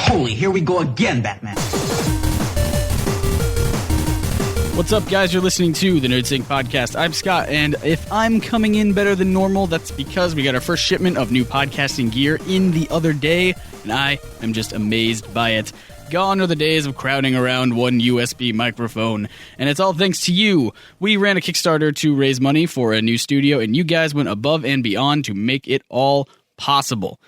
Holy, here we go again, Batman. What's up, guys? You're listening to the NerdSync Podcast. I'm Scott, and if I'm coming in better than normal, that's because we got our first shipment of new podcasting gear in the other day, and I am just amazed by it. Gone are the days of crowding around one USB microphone, and it's all thanks to you. We ran a Kickstarter to raise money for a new studio, and you guys went above and beyond to make it all possible.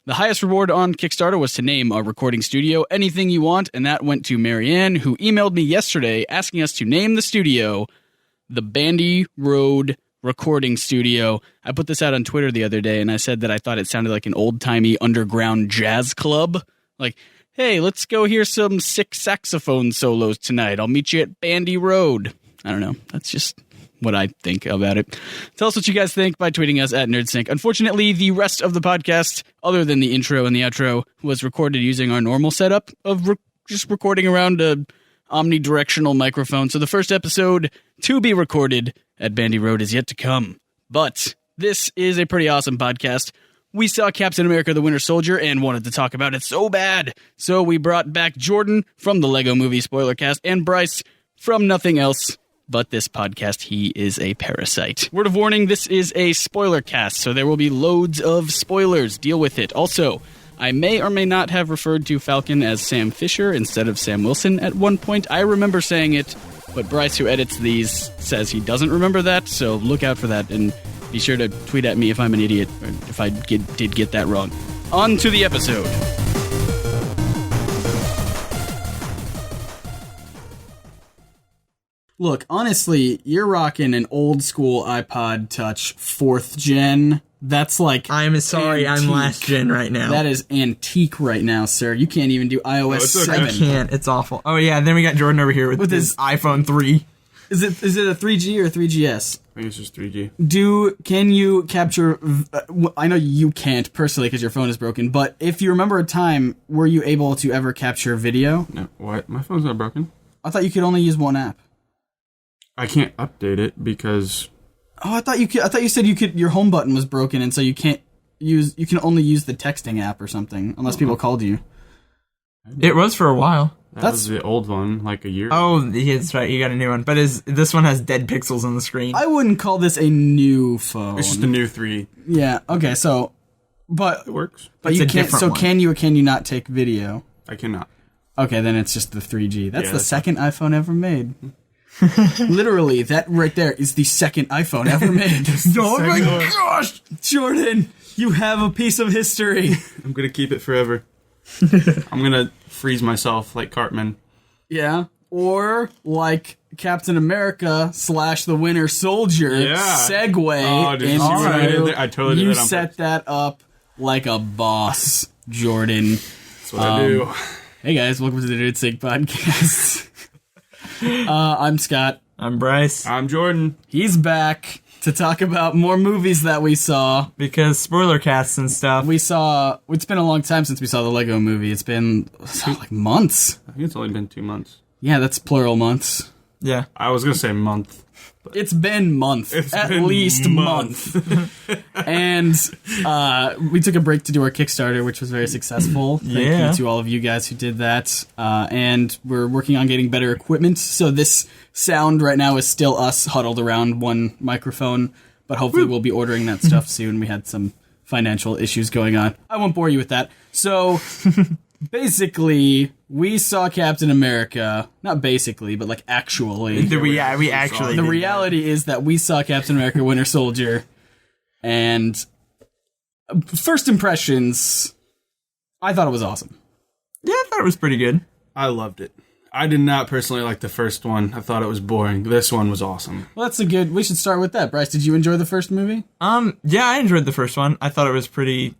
The highest reward on Kickstarter was to name our recording studio anything you want, and that went to Marianne, who emailed me yesterday asking us to name the studio the Bandy Road Recording Studio. I put this out on Twitter the other day, and I said that I thought it sounded like an old-timey underground jazz club. Like, hey, let's go hear some sick saxophone solos tonight. I'll meet you at Bandy Road. I don't know. That's just what I think about it. Tell us what you guys think by tweeting us at NerdSync. Unfortunately, the rest of the podcast, other than the intro and the outro, was recorded using our normal setup of just recording around a omnidirectional microphone. So the first episode to be recorded at Bandy Road is yet to come. But this is a pretty awesome podcast. We saw Captain America: The Winter Soldier and wanted to talk about it so bad. So we brought back Jordan from the Lego Movie Spoilercast and Bryce from Nothing Else But This Podcast. He is a parasite. Word of warning, this is a spoiler cast, so there will be loads of spoilers. Deal with it. Also, I may or may not have referred to Falcon as Sam Fisher instead of Sam Wilson at one point. I remember saying it, but Bryce, who edits these, says he doesn't remember that, so look out for that, and be sure to tweet at me if I'm an idiot, or if I did get that wrong. On to the episode. Look, honestly, you're rocking an old school iPod Touch 4th gen. That's like I'm sorry, antique. I'm last gen right now. That is antique right now, sir. You can't even do iOS 7. I can't. It's awful. Oh yeah, and then we got Jordan over here with his iPhone 3. Is it a 3G or a 3GS? I think it's just 3G. Can you capture... I know you can't personally because your phone is broken, but if you remember a time, were you able to ever capture video? No, what? My phone's not broken. I thought you could only use one app. I can't update it because... Oh, I thought you could. I thought you said you could. Your home button was broken, and so you can't use. You can only use the texting app or something, unless people called you. It was for a while. That was the old one, like a year ago. Oh, that's right. You got a new one, but this one has dead pixels on the screen. I wouldn't call this a new phone. It's just a new 3. Yeah. Okay. So, but It works. But It's you a can't. different So one. can you or can you not take video? I cannot. Okay, then it's just the 3G. That's Yeah, the that's second iPhone ever made. Literally, that right there is the second iPhone ever made. Oh my gosh, Jordan, you have a piece of history. I'm going to keep it forever. I'm going to freeze myself like Cartman. Yeah, or like Captain America / the Winter Soldier. Yeah. Segue. Oh, did you see what I did there? I totally did You that on set that up like a boss, Jordan. That's what I do. Hey guys, welcome to the NerdSync Podcast. I'm Scott. I'm Bryce. I'm Jordan. He's back to talk about more movies that we saw. Because spoiler casts and stuff. It's been a long time since we saw the Lego movie. It's been like months. I think it's only been 2 months. Yeah, that's plural months. Yeah. I was going to say month. It's been month. At been least month. And we took a break to do our Kickstarter, which was very successful. Thank Yeah. you to all of you guys who did that. And we're working on getting better equipment. So this sound right now is still us huddled around one microphone. But hopefully we'll be ordering that stuff soon. We had some financial issues going on. I won't bore you with that. So... basically, we saw Captain America. Not basically, but like actually. We actually. The did reality is that we saw Captain America: Winter Soldier, and first impressions, I thought it was awesome. that. Yeah, I thought it was pretty good. I loved it. I did not personally like the first one. I thought it was boring. This one was awesome. Well, we should start with that. Bryce, did you enjoy the first movie? Yeah, I enjoyed the first one. I thought it was pretty.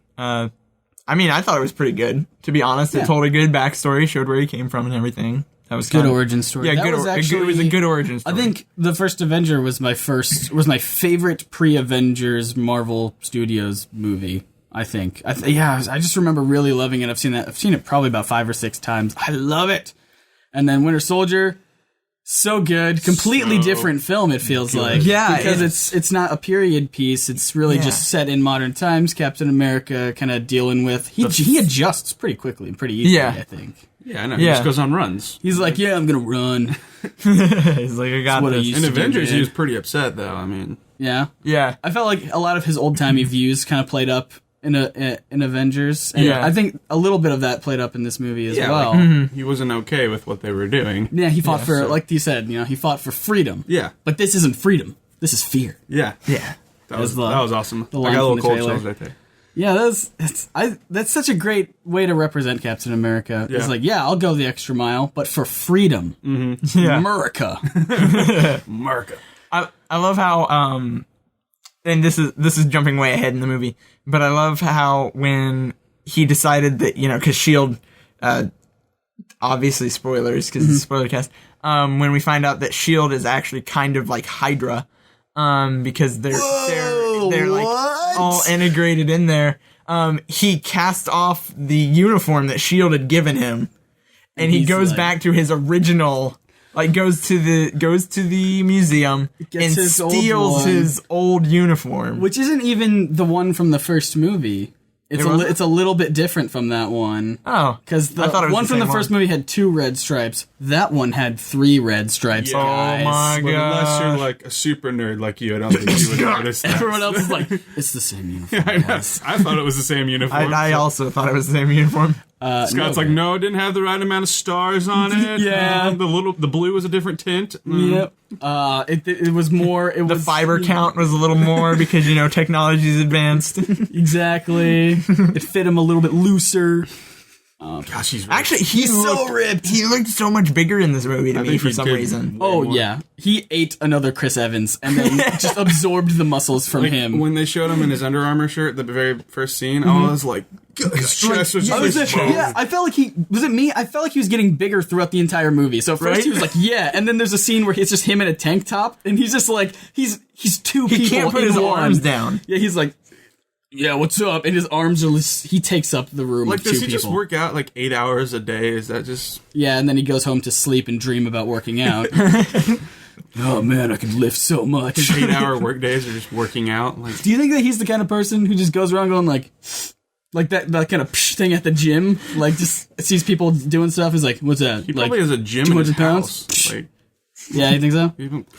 I thought it was pretty good. To be honest, it told a good backstory, showed where he came from and everything. That was Good origin story. Yeah, That good. It was a good origin story. I think the first Avenger was my favorite pre-Avengers Marvel Studios movie. I think. I just remember really loving it. I've seen it probably about 5 or 6 times. I love it. And then Winter Soldier, So good. Completely different film, it feels like. Yeah, because it's not a period piece. It's really just set in modern times. Captain America kind of dealing with... He adjusts pretty quickly and pretty easily, I think. Yeah, I know. He just goes on runs. He's like, yeah, I'm going to run. He's like, I got this. In Avengers, he was pretty upset, though. I mean... Yeah? Yeah. I felt like a lot of his old-timey views kind of played up in Avengers. And I think a little bit of that played up in this movie as well. Like, he wasn't okay with what they were doing. Yeah, he fought like you said, he fought for freedom. Yeah. But this isn't freedom. This is fear. Yeah. Yeah. That was awesome. The I line got a from little the cold trailer. chills right there. Yeah, that's such a great way to represent Captain America. Yeah. It's like, I'll go the extra mile, but for freedom. Mm-hmm. Yeah. America. America. I love how and this is jumping way ahead in the movie, but I love how when he decided that, because S.H.I.E.L.D., obviously spoilers, because it's a spoiler cast, when we find out that S.H.I.E.L.D. is actually kind of like Hydra, because they're like all integrated in there, he cast off the uniform that S.H.I.E.L.D. had given him, and he goes back to his original... Like goes to the museum and steals his old uniform, which isn't even the one from the first movie. It's a little bit different from that one. Oh, because the one from the first movie had 2 red stripes. That one had 3 red stripes. Yeah. Guys. Oh my god! Unless you're like a super nerd like you, I don't think you would notice that. Everyone else is like, it's the same uniform. I thought it was the same uniform. I also thought it was the same uniform. Scott's like, no, it didn't have the right amount of stars on it. Yeah, the blue was a different tint. Yep. It was more. The fiber count was a little more because technology's advanced. Exactly. It fit him a little bit looser. Gosh, he's ripped. Actually, he's so ripped. He looked so much bigger in this movie to me for some reason. Oh yeah, he ate another Chris Evans and then just absorbed the muscles from him. When they showed him in his Under Armour shirt, the very first scene, I was like, his chest was just I felt like I felt like he was getting bigger throughout the entire movie. So first he was like, and then there's a scene where it's just him in a tank top, and he's just like, he's 2 people. He can't put his arms down. Yeah, he's like, yeah, what's up? And his arms are he takes up the room like, of 2 people. Does he just work out like 8 hours a day? Is that just... Yeah, and then he goes home to sleep and dream about working out. Oh man, I can lift so much. His 8-hour work days are just working out. Like, do you think that he's the kind of person who just goes around going like that kind of thing at the gym? Like, just sees people doing stuff, he's like, what's that? He probably has a gym 200 in his pounds? house. Like, yeah, you think so?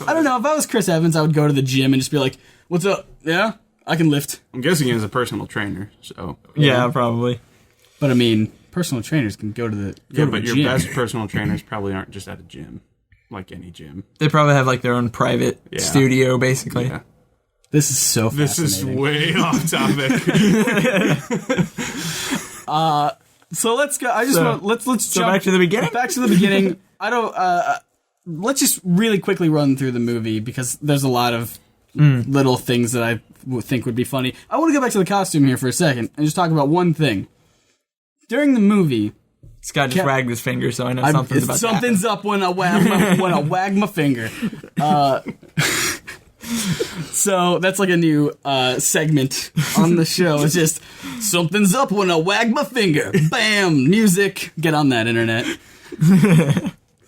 I don't know. If I was Chris Evans, I would go to the gym and just be like, what's up? Yeah? I can lift. I'm guessing he has a personal trainer, so... Yeah, probably. But I mean, personal trainers can go to the but your best personal trainers probably aren't just at a gym, like any gym. They probably have like their own private studio, basically. Yeah. This is so This fascinating. is way off topic. So let's go. Let's jump back to the beginning. Back to the beginning. I don't. Let's just really quickly run through the movie because there's a lot of little things that I think would be funny. I want to go back to the costume here for a second and just talk about one thing. During the movie, Scott just wagged his finger, so I know something's up when I wag my finger. So that's like a new segment on the show. It's just something's up when I wag my finger. Bam! Music. Get on that, internet.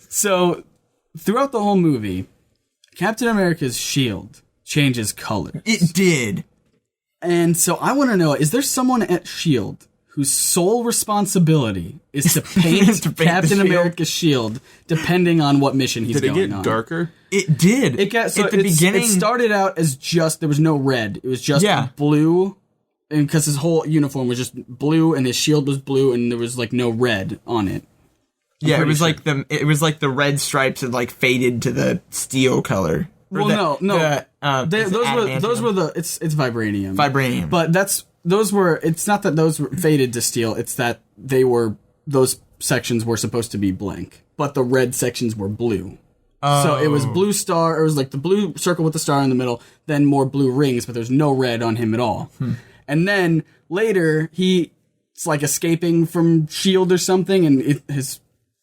So throughout the whole movie, Captain America's shield changes color. It did. And so I want to know, is there someone at S.H.I.E.L.D. whose sole responsibility is to paint Captain America's shield depending on what mission he's going on? Did it get darker? It did. At the beginning, it started out as there was no red. It was just blue, and because his whole uniform was just blue, and his shield was blue, and there was like no red on it. It was like the red stripes had like faded to the steel color. Well, no. Those were the it's vibranium. Vibranium. But it's not that those were faded to steel, it's that those sections were supposed to be blank, but the red sections were blue. Oh. So it was blue star, it was like the blue circle with the star in the middle, then more blue rings, but there's no red on him at all. And then later, he's like escaping from S.H.I.E.L.D. or something, and his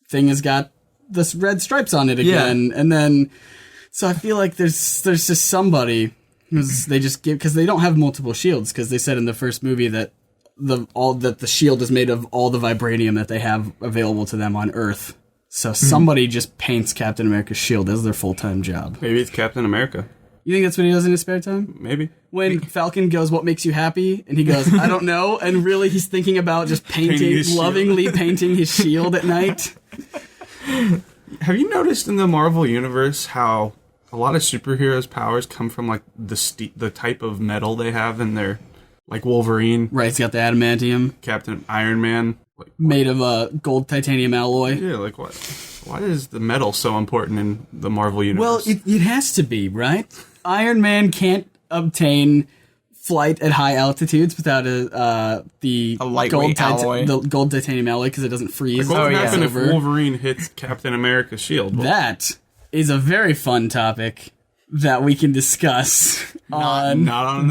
thing has got the red stripes on it again. Yeah. And then, so I feel like there's just somebody they just give, because they don't have multiple shields, because they said in the first movie that the shield is made of all the vibranium that they have available to them on Earth. So somebody just paints Captain America's shield as their full-time job. Maybe it's Captain America. You think that's what he does in his spare time? Maybe. When Falcon goes, "What makes you happy?" And he goes, "I don't know." And really he's thinking about just painting lovingly painting his shield at night. Have you noticed in the Marvel Universe how a lot of superheroes' powers come from, like, the type of metal they have in their, like, Wolverine? Right, he's got the adamantium. Captain Iron Man. Like, made of gold titanium alloy. Yeah, like, what? Why is the metal so important in the Marvel Universe? Well, it has to be, right? Iron Man can't obtain flight at high altitudes without the lightweight alloy. The gold titanium alloy, because it doesn't freeze. Like, what would happen if Wolverine hits Captain America's shield? Well, that is a very fun topic that we can discuss not on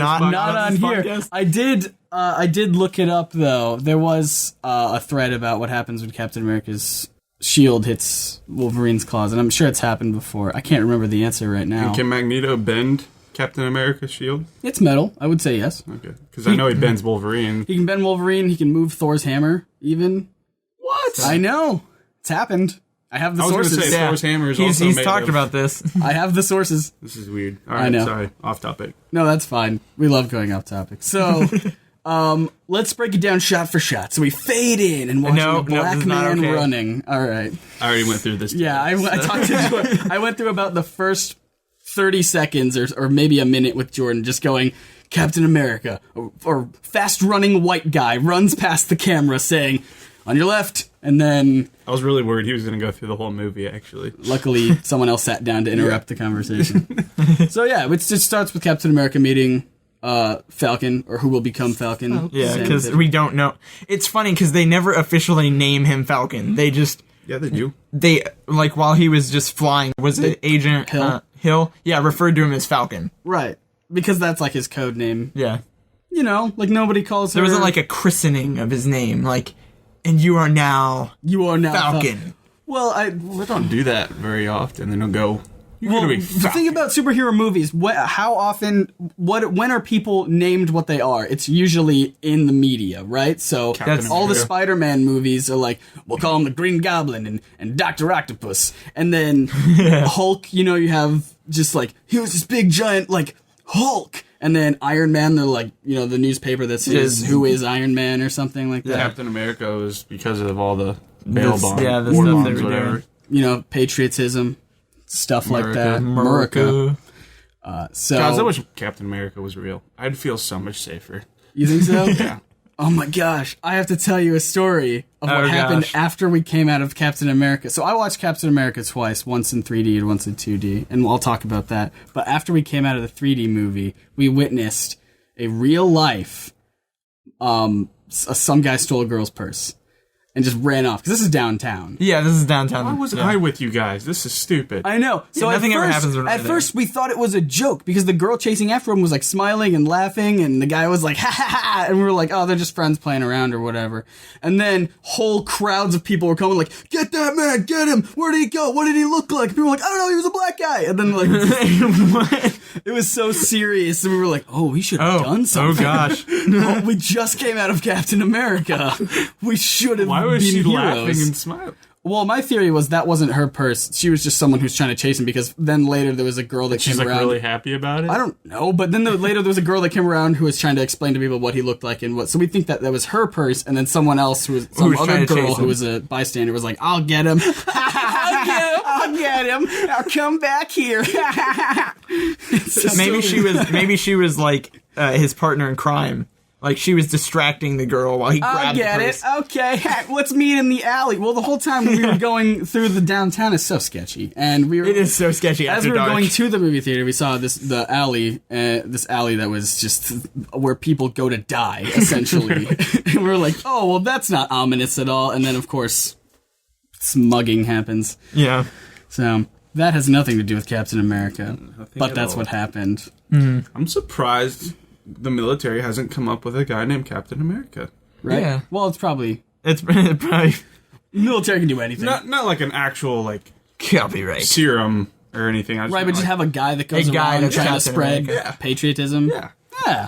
here. Podcast. I did look it up though. There was a thread about what happens when Captain America's shield hits Wolverine's claws, and I'm sure it's happened before. I can't remember the answer right now. And can Magneto bend Captain America's shield? It's metal. I would say yes. Okay, because I know he bends Wolverine. He can bend Wolverine. He can move Thor's hammer. Even. What? I know. It's happened. I have the sources. I was going to say, Thor's hammer is also He's made talked of... about this. I have the sources. This is weird. All right, I know. Sorry, off topic. No, that's fine. We love going off topic. So, let's break it down shot for shot. So we fade in and watch a black man running. All right. I already went through this. Yeah, I talked to Jordan. I went through about the first 30 seconds or maybe a minute with Jordan just going, Captain America, or fast-running white guy runs past the camera saying, on your left, and then... I was really worried he was going to go through the whole movie, actually. Luckily, someone else sat down to interrupt the conversation. So yeah, it just starts with Captain America meeting Falcon, or who will become Falcon. Yeah, because we don't know. It's funny, because they never officially name him Falcon. They just... Yeah, they do. They, like, while he was just flying, was it Agent Hill? Yeah, referred to him as Falcon. Right, because that's like his code name. Yeah. You know, like nobody calls her... There wasn't like a christening of his name, like... And you are now Falcon. Well, We don't do that very often. They don't go, you're going to be Falcon. The thing about superhero movies, how often, when are people named what they are? It's usually in the media, right? So all the Spider-Man movies are like, we'll call him the Green Goblin and Dr. Octopus. And then Hulk, you have just like, he was this big giant, like, Hulk. And then Iron Man, they're like, the newspaper that says who is Iron Man or something like that. Captain America was because of all the bail bonds. Yeah, the stuff they were doing. Patriotism, stuff like that. America. So Guys, I wish Captain America was real. I'd feel so much safer. You think so? Yeah. Oh my gosh, I have to tell you a story of what happened after we came out of Captain America. So I watched Captain America twice, once in 3D and once in 2D, and I'll talk about that. But after we came out of the 3D movie, we witnessed a real life, some guy stole a girl's purse and just ran off, because this is downtown. Yeah, this is downtown. Why wasn't I with you guys? This is stupid. I know. So nothing ever happens when at first we thought it was a joke, because the girl chasing after him was like smiling and laughing, and the guy was like, ha ha ha, and we were like, oh, they're just friends playing around or whatever. And then whole crowds of people were coming like, get that man, get him, where did he go, what did he look like? And people were like, I don't know, he was a black guy. And then like, it was so serious, and we were like, oh, we should have done something. Oh gosh. We just came out of Captain America. We should have. Why was she heroes. laughing and smiling? Well, my theory was that wasn't her purse. She was just someone who's trying to chase him, because then later there was a girl that came around. She's like really happy about it? I don't know, but then later there was a girl that came around who was trying to explain to people what he looked like and what. So we think that was her purse, and then someone else who was some other girl who was a bystander was like, I'll get him. I'll get him. I'll come back here. Maybe she was like his partner in crime. Like, she was distracting the girl while he grabbed the purse. I get it. Okay, let's meet in the alley. Well, the whole time we were going through the downtown is so sketchy, and it is so sketchy. As we were going to the movie theater, we saw this alley that was just where people go to die, essentially. And we were like, oh, well, that's not ominous at all. And then, of course, mugging happens. Yeah. So that has nothing to do with Captain America, but that's what happened. Mm. I'm surprised the military hasn't come up with a guy named Captain America. Right? Yeah. Well, it's probably military can do anything. Not like an actual like copyright serum or anything. Right, but just have a guy that goes around trying to spread patriotism. Yeah.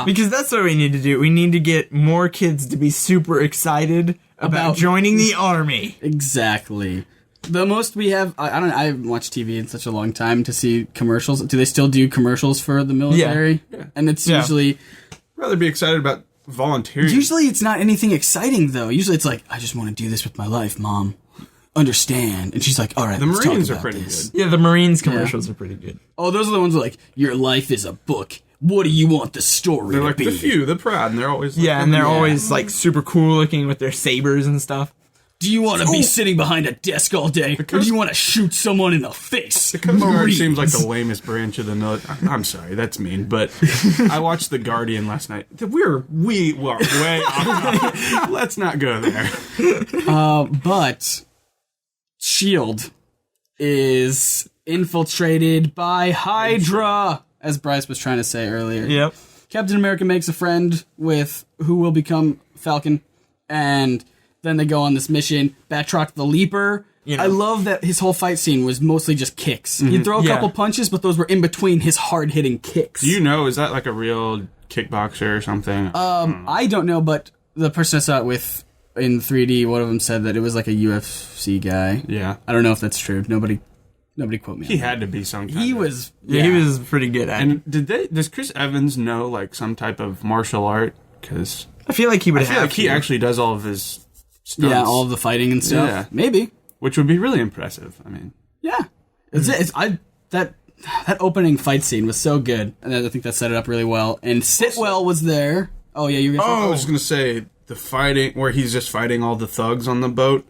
Because that's what we need to do. We need to get more kids to be super excited about joining the army. Exactly. The most we have, I haven't watched TV in such a long time to see commercials. Do they still do commercials for the military? Yeah. And it's usually... I'd rather be excited about volunteering. Usually it's not anything exciting, though. Usually it's like, I just want to do this with my life, Mom. Understand. And she's like, all right, the let's Marines talk are about pretty this. good. Yeah, the Marines commercials are pretty good. Oh, those are the ones where like, your life is a book. What do you want the story They're to like be? the few, the proud, and they're always like, Yeah, and they're always like super cool looking with their sabers and stuff. Do you want to be sitting behind a desk all day, or do you want to shoot someone in the face? The Coast Guard seems like the lamest branch of the military. I'm sorry, that's mean, but I watched The Guardian last night. We were way off. Let's not go there. But S.H.I.E.L.D. is infiltrated by Hydra, as Bryce was trying to say earlier. Yep. Captain America makes a friend with who will become Falcon, and then they go on this mission. Batroc the Leaper. You know. I love that his whole fight scene was mostly just kicks. He'd throw a couple punches, but those were in between his hard-hitting kicks. Do you know, is that like a real kickboxer or something? I don't know, but the person I saw it with in 3D, one of them said that it was like a UFC guy. Yeah. I don't know if that's true. Nobody quote me. He had to be some kind He of... was... Yeah, he was pretty good at it. And does Chris Evans know like some type of martial art? Because I feel like he would I feel like he actually does all of his stunts. Yeah, all of the fighting and stuff. Yeah. Maybe. Which would be really impressive. I mean... Yeah. That opening fight scene was so good, and I think that set it up really well. And Sitwell was there. Oh, yeah, you were going to I was going to say, the fighting, where he's just fighting all the thugs on the boat,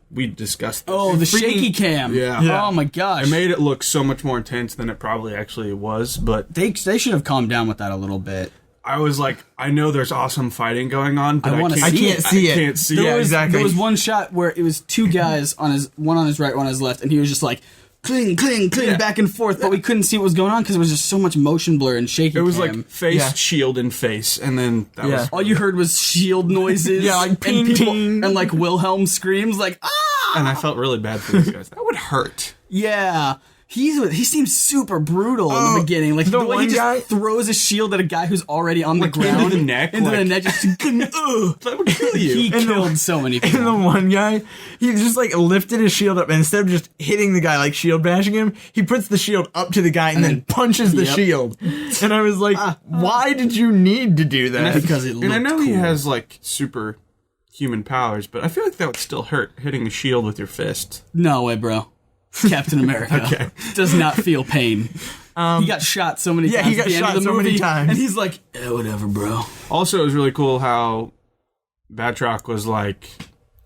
we discussed this. Oh, the shaky cam. Yeah. Oh, my gosh. It made it look so much more intense than it probably actually was, but... They should have calmed down with that a little bit. I was like, I know there's awesome fighting going on, but I wanna can't see it. I can't see it. I can't see Yeah, it. exactly. There was one shot where it was two guys one on his right, one on his left, and he was just like, cling, cling, cling, back and forth, but we couldn't see what was going on because there was just so much motion blur and shaky It was cam. like face, shield, and face, and then that was... All you heard was shield noises. Yeah, like ping, and people, ping. and like Wilhelm screams like, ah! And I felt really bad for these guys. That would hurt. Yeah. He seems super brutal in the beginning. Like, the way one he just guy- throws a shield at a guy who's already on the ground. into the neck, Into the like- neck. Just, That would kill you. he killed so many And the people. one guy, he just like lifted his shield up, and instead of just hitting the guy, like shield bashing him, he puts the shield up to the guy and then punches the Yep. shield. And I was like, why did you need to do that? Because it looked And I know he cool. has like super human powers, but I feel like that would still hurt, hitting a shield with your fist. No way, bro. Captain America does not feel pain. He got shot so many times. he got at the end shot of the so many movie, times. And he's like, whatever, bro. Also, it was really cool how Batroc was like,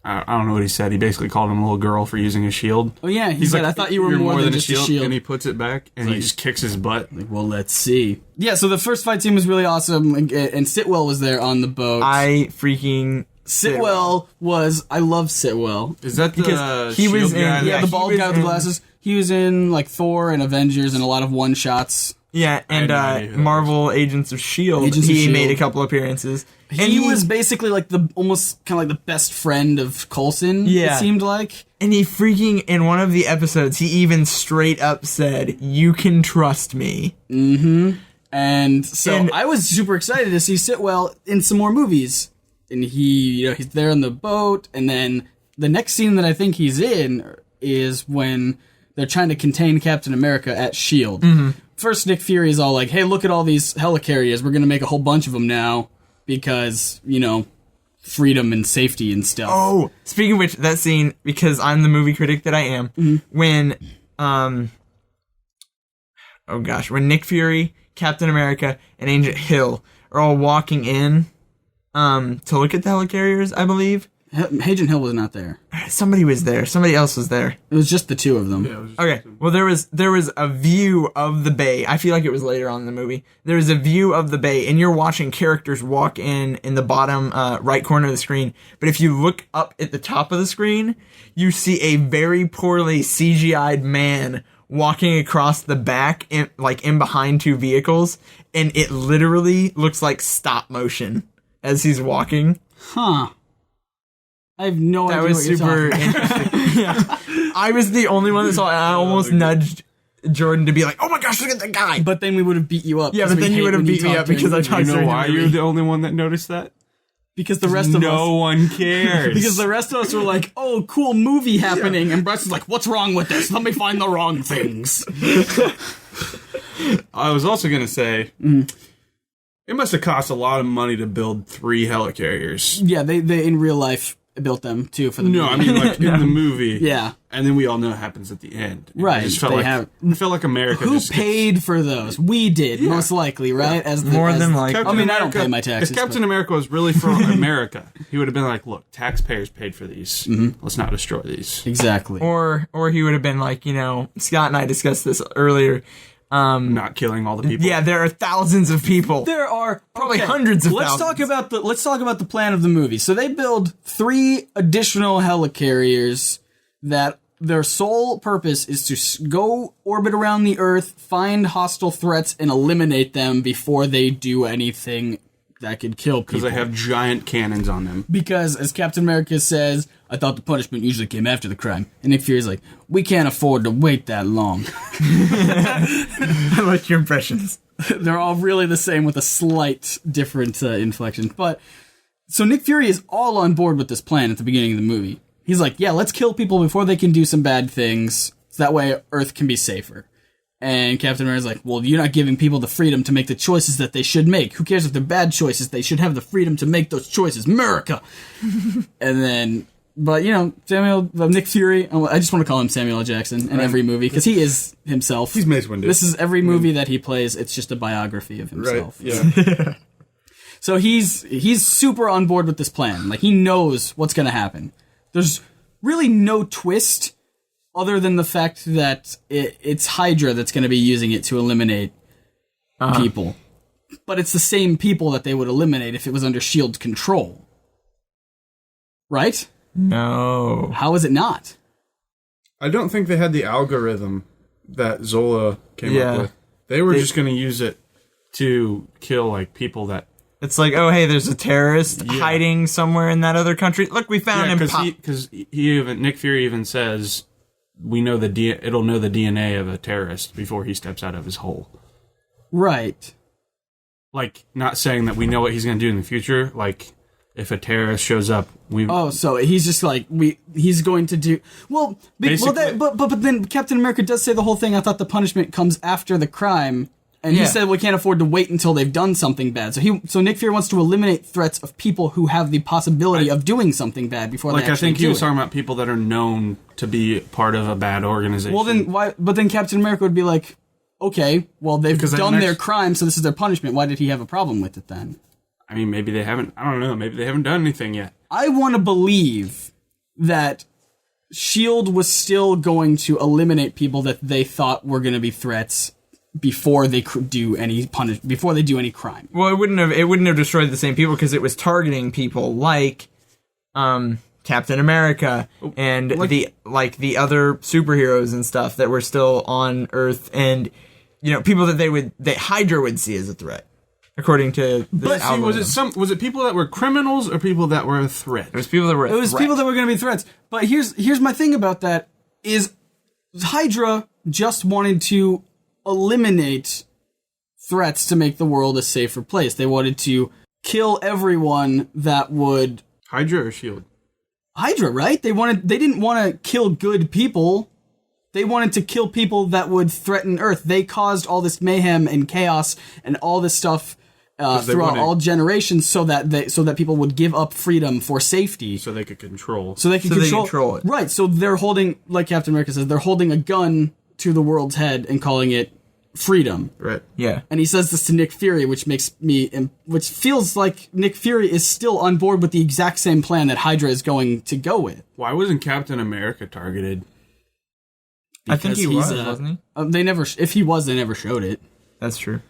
I don't know what he said. He basically called him a little girl for using a shield. Oh, yeah. He said, I thought you were "You're more than just a shield. And he puts it back, and he just kicks his butt. Like, well, let's see. Yeah, so the first fight scene was really awesome, and Sitwell was there on the boat. I freaking... Sitwell was... I love Sitwell. Is that the Because he shield was guy? in- Yeah, the he bald was guy with the in- glasses. He was in, like, Thor and Avengers and a lot of one-shots. Yeah, and no idea who that Marvel Agents of S.H.I.E.L.D. Agents of he S.H.I.E.L.D. made a couple appearances. And He was basically, like, the almost kind of like the best friend of Coulson, Yeah. it seemed like. And he freaking, in one of the episodes, he even straight up said, "You can trust me." And so And- I was super excited to see Sitwell in some more movies. And he's there on the boat, and then the next scene that I think he's in is when they're trying to contain Captain America at S.H.I.E.L.D. First, Nick Fury is all like, hey, look at all these helicarriers. We're going to make a whole bunch of them now because, freedom and safety and stuff. Oh, speaking of which, that scene, because I'm the movie critic that I am, when, when Nick Fury, Captain America, and Agent Hill are all walking in, to look at the helicarriers, I believe. Agent Hill was not there. Somebody was there. Somebody else was there. It was just the two of them. Okay. Well, there was a view of the bay. I feel like it was later on in the movie. There was a view of the bay, and you're watching characters walk in the bottom right corner of the screen. But if you look up at the top of the screen, you see a very poorly CGI'd man walking across the back, in behind two vehicles, and it literally looks like stop motion as he's walking. Huh. I have no idea That was what you're super talking about. interesting. Yeah. I was the only one that saw it, and I almost nudged Jordan to be like, "Oh my gosh, look at that guy!" But then we would have beat you up. Yeah, 'cause but we then you hate would have when beat me talk up because I during talked You know during why the you're movie. the only one that noticed that? Because the rest of no one cares. Because the rest of us were like, oh, cool movie happening. And Bryce is like, what's wrong with this? Let me find the wrong things. I was also going to say, it must have cost a lot of money to build 3 helicarriers. Yeah, they in real life built them, too, for the movie. No, I mean, like, in the movie. Yeah. And then we all know what happens at the end. Right. It just felt it felt like America Who paid for those? We did, most likely, right? More than likely. I mean, I don't pay my taxes. If Captain America was really for America, he would have been like, look, taxpayers paid for these. Let's not destroy these. Exactly. Or he would have been like, Scott and I discussed this earlier. Not killing all the people. Yeah, there are thousands of people. There are probably hundreds of let's thousands. Let's talk about the plan of the movie. So they build 3 additional helicarriers that their sole purpose is to go orbit around the Earth, find hostile threats, and eliminate them before they do anything that could kill people. Because they have giant cannons on them. Because, as Captain America says, I thought the punishment usually came after the crime. And Nick Fury's like, we can't afford to wait that long. I like your impressions. They're all really the same with a slight different inflection. But, so Nick Fury is all on board with this plan at the beginning of the movie. He's like, yeah, let's kill people before they can do some bad things, so that way Earth can be safer. And Captain America's like, well, you're not giving people the freedom to make the choices that they should make. Who cares if they're bad choices? They should have the freedom to make those choices. America! And then, but, Nick Fury, I just want to call him Samuel L. Jackson in every movie, because he is himself. He's Mace Windu. This is every movie that he plays, it's just a biography of himself. Right, yeah. So he's super on board with this plan. Like, he knows what's going to happen. There's really no twist other than the fact that it's Hydra that's going to be using it to eliminate people. But it's the same people that they would eliminate if it was under S.H.I.E.L.D. control. Right? No. How is it not? I don't think they had the algorithm that Zola came up with. They were just going to use it to kill, like, people that... It's like, oh, hey, there's a terrorist hiding somewhere in that other country. Look, we found him. Because Nick Fury even says, we know it'll know the DNA of a terrorist before he steps out of his hole. Right. Like, not saying that we know what he's going to do in the future. Like, if a terrorist shows up, so he's just like, he's going to do... Well, but then Captain America does say the whole thing, I thought the punishment comes after the crime... And he said we can't afford to wait until they've done something bad. So Nick Fury wants to eliminate threats of people who have the possibility of doing something bad before they actually do it. I think he was talking about people that are known to be part of a bad organization. Well, then why? But then Captain America would be like, okay, well they've done their crime, so this is their punishment. Why did he have a problem with it then? I mean, maybe they haven't. I don't know. Maybe they haven't done anything yet. I want to believe that S.H.I.E.L.D. was still going to eliminate people that they thought were going to be threats before they do any crime. Well, it wouldn't have destroyed the same people because it was targeting people like Captain America and the other superheroes and stuff that were still on Earth, and people that Hydra would see as a threat, according to this algorithm. Was it people that were criminals or people that were a threat? It was people that were people that were going to be threats. But here's my thing about that is Hydra just wanted to eliminate threats to make the world a safer place. They wanted to kill everyone that would... Hydra or S.H.I.E.L.D.? Hydra, right? They didn't want to kill good people. They wanted to kill people that would threaten Earth. They caused all this mayhem and chaos and all this stuff throughout all generations so that people would give up freedom for safety. So they could control. So they could control it. Right, so they're holding, like Captain America says, they're holding a gun to the world's head and calling it freedom. Right. Yeah. And he says this to Nick Fury, which feels like Nick Fury is still on board with the exact same plan that Hydra is going to go with. Why wasn't Captain America targeted? I think he was, wasn't he? If he was, they never showed it. That's true.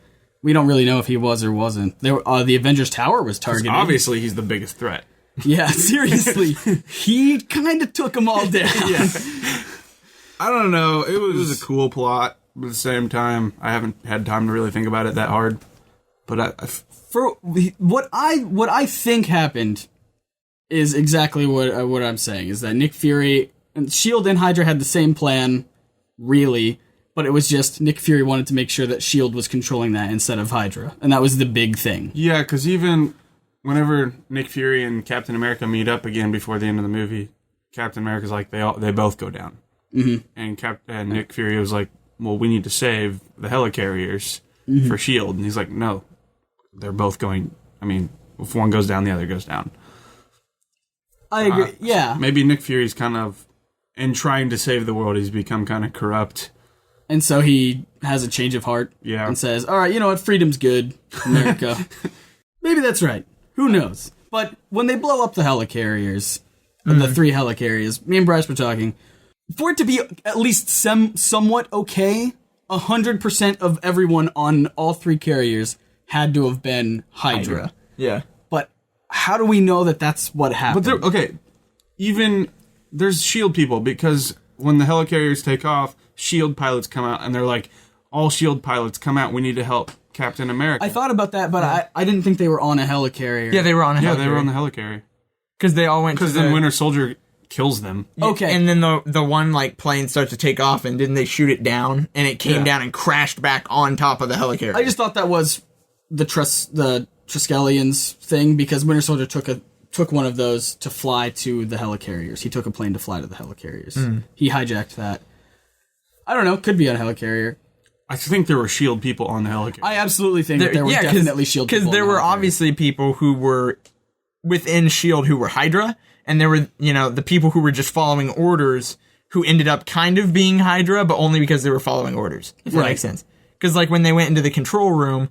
We don't really know if he was or wasn't. The Avengers Tower was targeted. Obviously, he's the biggest threat. Yeah, seriously. He kind of took them all down. Yeah. I don't know. It was a cool plot. But at the same time, I haven't had time to really think about it that hard. But what I think happened is exactly what I'm saying, is that Nick Fury and S.H.I.E.L.D. and Hydra had the same plan, really, but it was just Nick Fury wanted to make sure that S.H.I.E.L.D. was controlling that instead of Hydra, and that was the big thing. Yeah, because even whenever Nick Fury and Captain America meet up again before the end of the movie, Captain America's like, they both go down. Mm-hmm. And Nick Fury was like, well, we need to save the helicarriers for S.H.I.E.L.D. And he's like, no, they're both going, I mean, if one goes down, the other goes down. I agree, yeah. So maybe Nick Fury's kind of, in trying to save the world, he's become kind of corrupt. And so he has a change of heart and says, all right, you know what, freedom's good, America. Maybe that's right. Who knows? But when they blow up the helicarriers, the 3 helicarriers, me and Bryce were talking, for it to be at least somewhat okay, 100% of everyone on all 3 carriers had to have been Hydra. Yeah. But how do we know that that's what happened? But even there's S.H.I.E.L.D. people, because when the helicarriers take off, S.H.I.E.L.D. pilots come out, and they're like, all S.H.I.E.L.D. pilots come out, we need to help Captain America. I thought about that, but I didn't think they were on a helicarrier. Yeah, they were on a helicarrier. Yeah, they were on the helicarrier. Because they all went to then Winter Soldier kills them. Okay. And then the one plane starts to take off, and didn't they shoot it down? And it came down and crashed back on top of the helicarrier. I just thought that was the Triskelions thing, because Winter Soldier took one of those to fly to the helicarriers. He took a plane to fly to the helicarriers. He hijacked that. I don't know. Could be on a helicarrier. I think there were S.H.I.E.L.D. people on the helicarrier. I absolutely think that there were definitely S.H.I.E.L.D. people. Because there were obviously people who were within S.H.I.E.L.D. who were Hydra, and there were, the people who were just following orders who ended up kind of being Hydra, but only because they were following orders, if that makes sense. Because, when they went into the control room,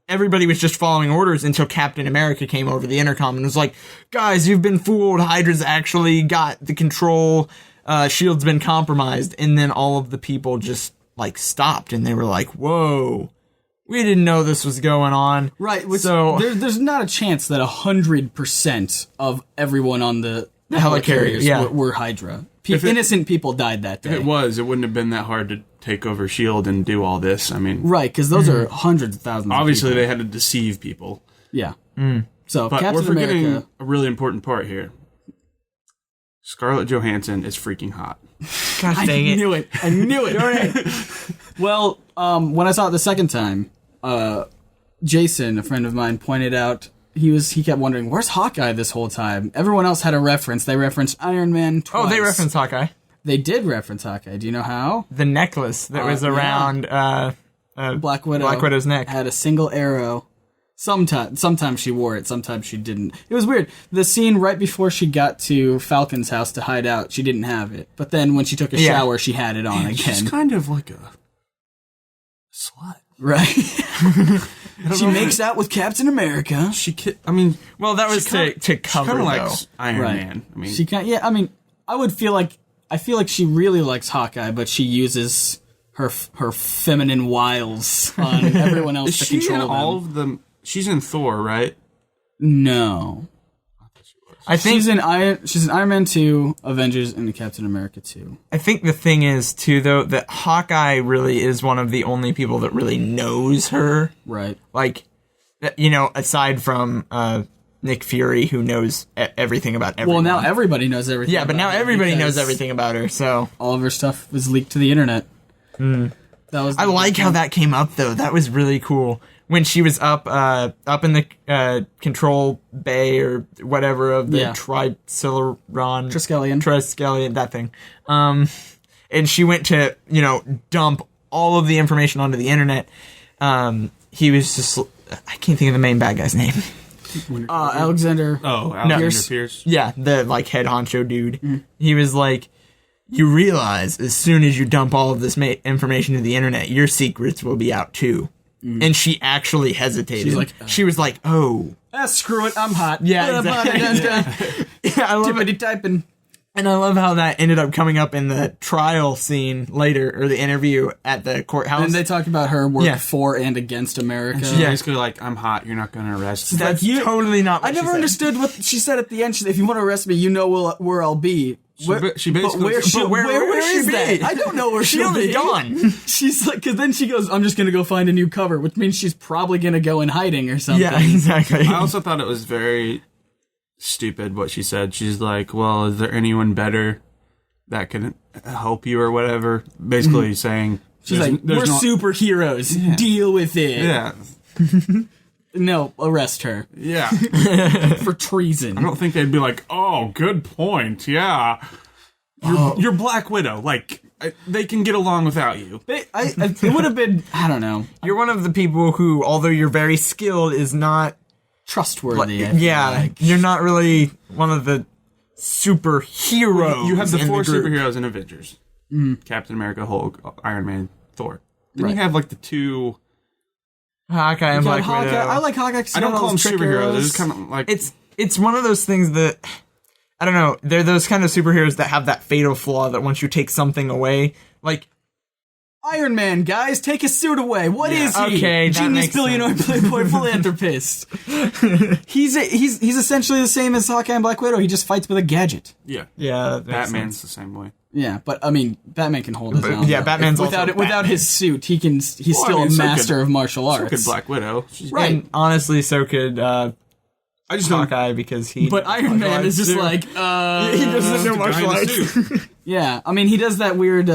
everybody was just following orders until Captain America came over the intercom and was like, guys, you've been fooled. Hydra's actually got the control. S.H.I.E.L.D.'s been compromised. And then all of the people just, stopped, and they were like, whoa, we didn't know this was going on. Right. So there's not a chance that 100% of everyone on the helicarriers were Hydra. Innocent people died that day. If it was, it wouldn't have been that hard to take over S.H.I.E.L.D. and do all this. I mean, right, because those are hundreds of thousands obviously of people. they had to deceive people. Yeah. So, But Captain we're forgetting America, a really important part here. Scarlett Johansson is freaking hot. Gosh dang it. I knew it. Well, when I saw it the second time, Jason, a friend of mine, pointed out he kept wondering, where's Hawkeye this whole time? Everyone else had a reference. They referenced Iron Man twice. Oh, they referenced Hawkeye. They did reference Hawkeye. Do you know how? The necklace that was around Black Widow's neck had a single arrow. Sometimes she wore it, sometimes she didn't. It was weird. The scene right before she got to Falcon's house to hide out, she didn't have it. But then when she took a shower, she had it on again. She's kind of like a slut. Right. She makes out with Captain America. Well, that was to cover, kind of though. like Iron Man. I mean, She can't. Yeah, I mean, I feel like she really likes Hawkeye, but she uses her feminine wiles on everyone else to control them. All of them? She's in Thor, right? No. I think she's in Iron Man 2, Avengers, and Captain America 2. I think the thing is, too, though, that Hawkeye really is one of the only people that really knows her. Right. Aside from Nick Fury, who knows everything about everyone. Well, now everybody knows everything. Yeah, but now everybody knows everything about her, so... All of her stuff was leaked to the internet. I like how that came up, though. That was really cool. When she was up in the control bay or whatever of the Triskelion, that thing. And she went to, dump all of the information onto the internet. He was just, I can't think of the main bad guy's name. Alexander. Oh, Alexander Pierce. Yeah, the head honcho dude. He was like, you realize as soon as you dump all of this information to the internet, your secrets will be out too. And she actually hesitated. She was like, oh. Screw it, I'm hot. Yeah, exactly. Yeah, I love it. Typing. And I love how that ended up coming up in the trial scene later, or the interview at the courthouse. And they talked about her work for and against America. And she's basically like, I'm hot, you're not going to arrest me. That's totally not what I never understood what she said at the end. She said, if you want to arrest me, you know where I'll be. She basically... Where is that? I don't know where she'll be. Gone. She's like, because then she goes, I'm just going to go find a new cover, which means she's probably going to go in hiding or something. Yeah, exactly. I also thought it was very stupid what she said. She's like, well, is there anyone better that can help you or whatever? Basically saying... She's like, we're superheroes. Yeah. Deal with it. Yeah. No, arrest her Yeah. for treason. I don't think they'd be like, oh, good point. Yeah. You're Black Widow. Like, they can get along without you. It would have been, I don't know, You're one of the people who, although you're very skilled, is not... trustworthy. I feel Yeah, like. you're not really one of the superheroes. You have the in 4 group. superheroes in Avengers. Captain America, Hulk, Iron Man, Thor. Then Right. you have, like, the 2... Hawkeye and Black Widow. I like Hawkeye. 'Cause I don't call them trick superheroes. arrows. They're just kind of like... It's one of those things that, I don't know, they're those kind of superheroes that have that fatal flaw that once you take something away, like... Iron Man, guys, take his suit away. What is he? Okay, that Genius makes billionaire playboy philanthropist. He's essentially the same as Hawkeye and Black Widow. He just fights with a gadget. Yeah. Yeah, that makes Batman's sense. the same way. Yeah, but I mean, Batman can hold his own. yeah, though. Batman's also without Batman. his suit, he can. He's Well, I still mean, a so master could- of martial So arts. could Black Widow. Right. And honestly, so could I just don't... Hawkeye because he... But Iron Man is just like, he doesn't know martial arts. yeah. I mean, he does that weird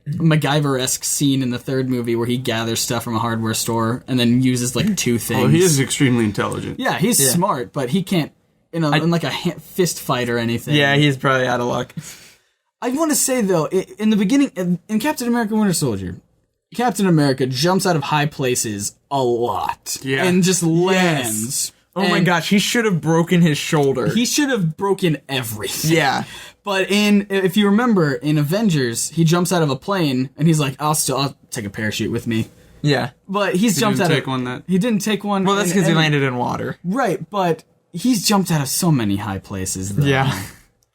MacGyver-esque scene in the third movie where he gathers stuff from a hardware store and then uses like 2 things. Oh, he is extremely intelligent. Yeah, he's Yeah. smart, but he can't in like a fist fight or anything. Yeah, he's probably out of luck. I want to say though, in the beginning, in Captain America: Winter Soldier, Captain America jumps out of high places a lot, Yeah. and just lands. Oh my And gosh, he should have broken his shoulder. He should have broken everything. yeah. But if you remember, in Avengers, he jumps out of a plane and he's like, I'll take a parachute with me. Yeah. But he's jumped didn't out take of one that... He didn't take one. Well, that's because he landed in water. Right, but he's jumped out of so many high places. Though. Yeah.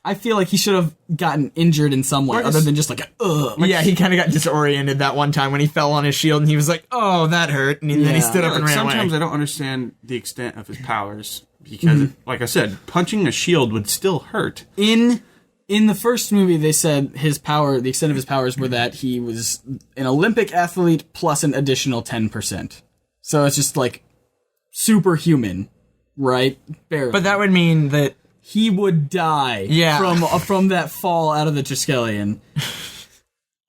I feel like he should have gotten injured in some way, other than just like ugh. Yeah, he kind of got disoriented that one time when he fell on his shield and he was like, oh, that hurt. And then he Yeah. stood up and ran Sometimes away. I don't understand the extent of his powers because, like I said, punching a shield would still hurt. In the first movie, they said the extent of his powers were that he was an Olympic athlete plus an additional 10%. So it's just like superhuman, right? Barely. But that would mean that... he would die from that fall out of the Triskelion.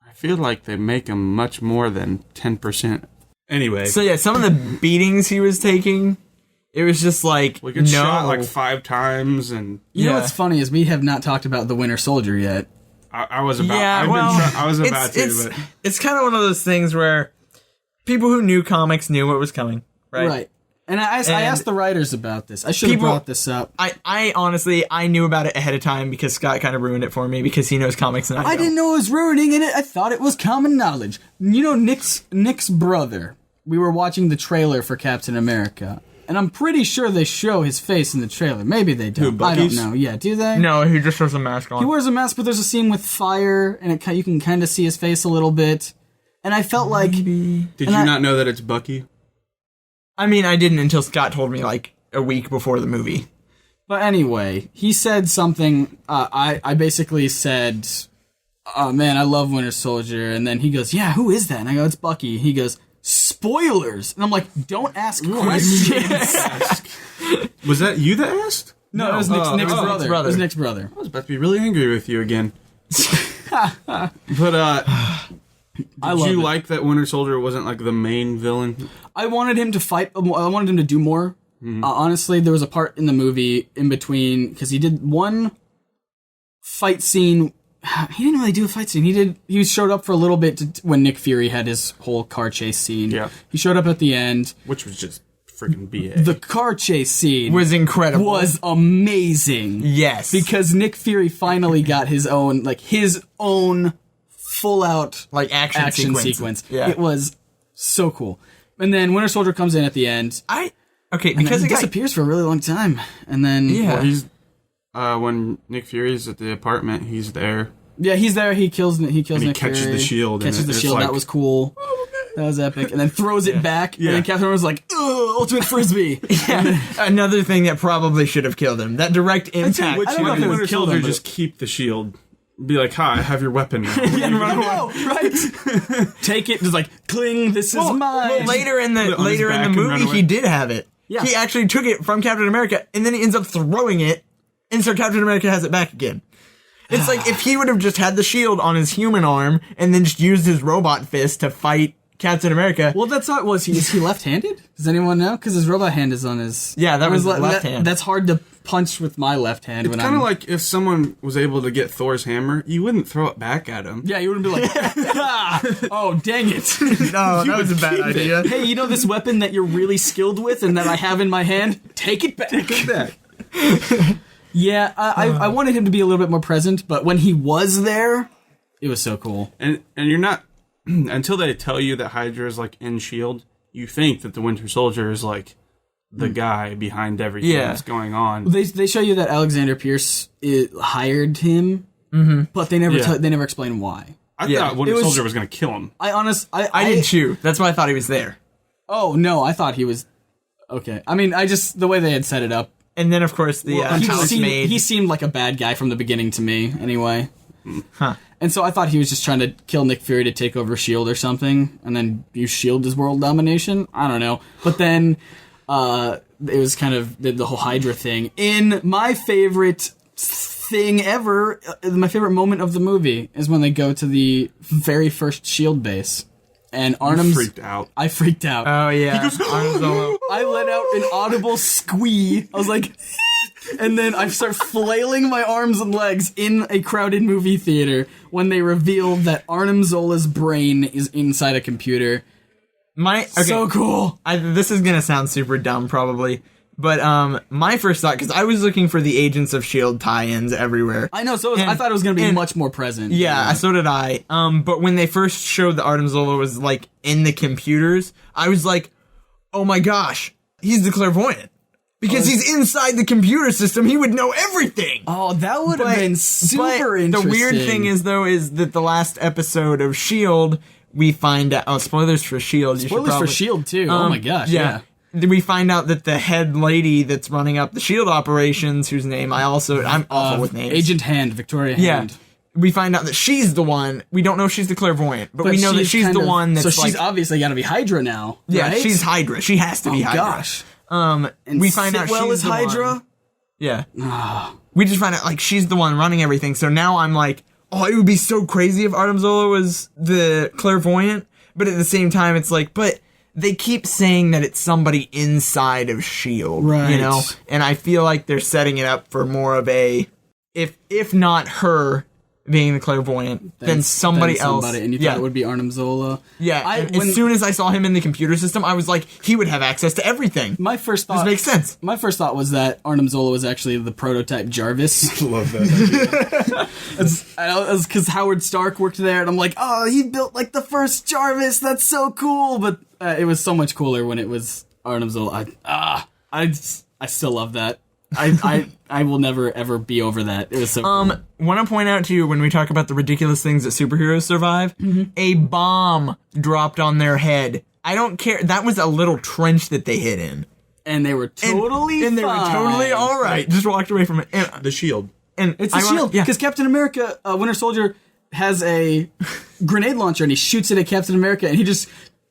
I feel like they make him much more than 10%. Anyway, So yeah, some of the beatings he was taking, it was just like, we get shot no. like 5 times, and You know Yeah. what's funny is we have not talked about the Winter Soldier yet. I was about. Yeah, I've well, been I was about it's, to, but it's kind of one of those things where people who knew comics knew what was coming, right? And I asked the writers about this. I should have People- brought this up. I honestly, I knew about it ahead of time because Scott kind of ruined it for me because he knows comics and I I don't. didn't know it was ruining it. I thought it was common knowledge. You know, Nick's brother. We were watching the trailer for Captain America, and I'm pretty sure they show his face in the trailer. Maybe they don't. I don't Bucky's? know. Yeah, do they? No, he just has a mask on. He wears a mask, but there's a scene with fire, and you can kind of see his face a little bit. And I felt like did you not know that it's Bucky? I mean, I didn't until Scott told me like a week before the movie. But anyway, he said something. I basically said, "Oh man, I love Winter Soldier," and then he goes, "Yeah, who is that?" And I go, "It's Bucky." He goes, "Spoilers," and I'm like, "Don't ask questions." Was that you that asked? No, it was Nick's Nick's brother. brother. It was Nick's brother. I was about to be really angry with you again. But I did love you it. like that Winter Soldier wasn't like the main villain? I wanted him to fight. I wanted him to do more. Honestly, there was a part in the movie in between because he did one fight scene. He didn't really do a fight scene. He showed up for a little bit when Nick Fury had his whole car chase scene. Yeah. He showed up at the end. Which was just freaking BA. The car chase scene Was incredible. was amazing. Yes. Because Nick Fury finally got his own full out like action sequence. Yeah. It was so cool. And then Winter Soldier comes in at the end. Because He it got disappears for a really long time. And then Yeah. He's when Nick Fury's at the apartment, he's there. Yeah, he's there. He kills Nick catches Fury. the shield, and Catches the it's shield. like- That was cool. That was epic. And then throws it back. Yeah. And then Captain America's like, ugh, ultimate frisbee. another thing that probably should have killed him. That direct impact. I don't know if it Winter would kill Soldier them, but- just keep the shield. Be like, hi, I have your weapon now. Yeah, no, right? Take it. Just like, cling, this is mine. Well, later in Put it on his the back and run movie, away. he did have it. Yeah. He actually took it from Captain America, and then he ends up throwing it, and so Captain America has it back again. It's like if he would have just had the shield on his human arm, and then just used his robot fist to fight Captain America. Well, that's not. Is he left-handed? Does anyone know? Because his robot hand is on his. Yeah, that was his left hand. That's hard to punch with my left hand. It's kind of like if someone was able to get Thor's hammer, you wouldn't throw it back at him. Yeah, you wouldn't be like, oh, dang it. No, that was a bad idea. Hey, you know this weapon that you're really skilled with and that I have in my hand? Take it back. Take it back. Yeah, I wanted him to be a little bit more present, but when he was there, it was so cool. And you're not... Until they tell you that Hydra is, like, in S.H.I.E.L.D., you think that the Winter Soldier is, like, the guy behind everything that's going on. They show you that Alexander Pierce hired him, but they never explain why. I thought Winter Soldier was going to kill him. I did too. That's why I thought he was there. Oh, no, I thought he was... Okay. I mean, the way they had set it up. And then, of course, he seemed like a bad guy from the beginning to me, anyway. Huh. And so I thought he was just trying to kill Nick Fury to take over S.H.I.E.L.D. or something, and then use S.H.I.E.L.D. as world domination. I don't know. But then it was kind of the whole Hydra thing. In my favorite thing ever, my favorite moment of the movie is when they go to the very first S.H.I.E.L.D. base. And Arnhem's... freaked out. I freaked out. Oh, yeah. He goes, I let out an audible squee. I was like... And then I start flailing my arms and legs in a crowded movie theater when they reveal that Arnim Zola's brain is inside a computer. So cool. This is going to sound super dumb, probably. But my first thought, because I was looking for the Agents of S.H.I.E.L.D. tie-ins everywhere. I know, I thought it was going to be much more present. Yeah, so did I. But when they first showed that Arnim Zola was, like, in the computers, I was like, oh my gosh, he's the clairvoyant. Because he's inside the computer system, he would know everything. Oh, that would have been super interesting. The weird thing is, though, is that the last episode of S.H.I.E.L.D., we find out... Oh, spoilers for S.H.I.E.L.D. Spoilers for S.H.I.E.L.D., too. Oh, my gosh, yeah. We find out that the head lady that's running up the S.H.I.E.L.D. operations, whose name I'm awful with names. Agent Hand, Victoria Hand. Yeah. We find out that she's the one. We don't know if she's the clairvoyant, but we know that she's the one that's So she's obviously got to be Hydra now, Yeah, right? she's Hydra. She has to be Hydra. Gosh. And we find out she's is the Hydra? one. Yeah. We just find out, like, she's the one running everything. So now I'm like, oh, it would be so crazy if Arnim Zola was the clairvoyant. But at the same time, it's like, but they keep saying that it's somebody inside of S.H.I.E.L.D., right. you know? And I feel like they're setting it up for more of a, if not her being the clairvoyant, then somebody else. And you thought it would be Arnim Zola. Yeah, as soon as I saw him in the computer system, I was like, he would have access to everything. My first thought... This makes sense. My first thought was that Arnim Zola was actually the prototype Jarvis. Love that. Because Howard Stark worked there, and I'm like, oh, he built like the first Jarvis. That's so cool. But it was so much cooler when it was Arnim Zola. I still love that. I will never ever be over that. It was so cool. Want to point out to you, when we talk about the ridiculous things that superheroes survive, a bomb dropped on their head. I don't care. That was a little trench that they hid in. And they were totally and they were totally all right. Just walked away from it. And, the S.H.I.E.L.D. And it's the S.H.I.E.L.D. Because Captain America, Winter Soldier, has a grenade launcher, and he shoots it at Captain America, and he just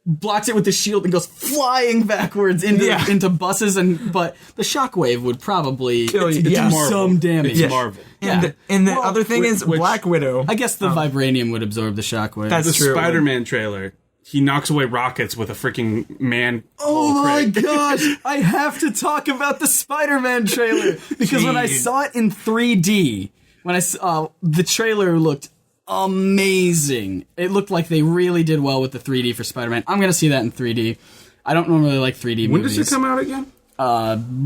blocks it with the shield and goes flying backwards into buses, but the shockwave would probably kill you. do some damage. It's Marvel. And the other thing is Black Widow. I guess the vibranium would absorb the shockwave. That's the true. Spider-Man trailer. He knocks away rockets with a freaking man. Oh my gosh! I have to talk about the Spider-Man trailer because when I saw it in 3D, when I saw the trailer looked amazing. It looked like they really did well with the 3D for Spider-Man. I'm gonna see that in 3D. I don't normally like 3D movies. When does it come out again?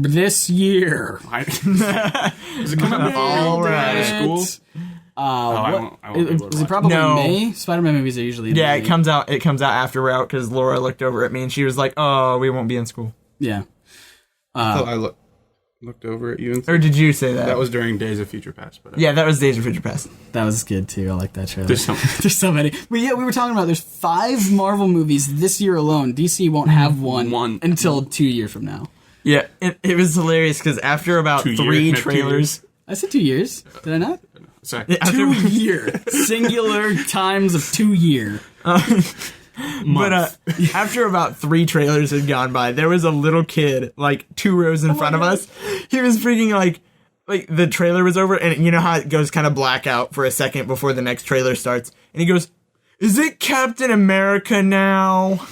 This year. Does it come out all right. Out of school? I won't Was it probably May? Spider-Man movies are usually in May. It comes out after we're out because Laura looked over at me and she was like, "Oh, we won't be in school." Yeah. I looked over at you and or did you say that? That was during Days of Future Past. But yeah, that was Days of Future Past. That was good too. I like that trailer. There's so many. But yeah, we were talking about there's 5 Marvel movies this year alone. DC won't have one until 2 years from now. Yeah, it was hilarious because after about 3 trailers. I said 2 years. Did I not? Sorry. 2 year. Singular times of 2 year. But after about 3 trailers had gone by, there was a little kid, like 2 rows in front of us. He was freaking like the trailer was over, and you know how it goes kind of black out for a second before the next trailer starts, and he goes, is it Captain America now?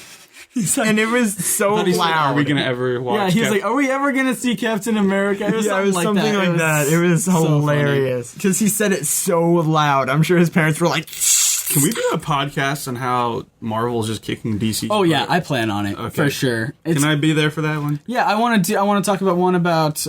And it was so loud. Are we gonna ever watch? Yeah, he's like, are we ever gonna see Captain America? It was something like that. It was hilarious because he said it so loud. I'm sure his parents were like, "Can we do a podcast on how Marvel's just kicking DC?" Oh yeah, I plan on it for sure. Can I be there for that one? Yeah, I want to talk about one about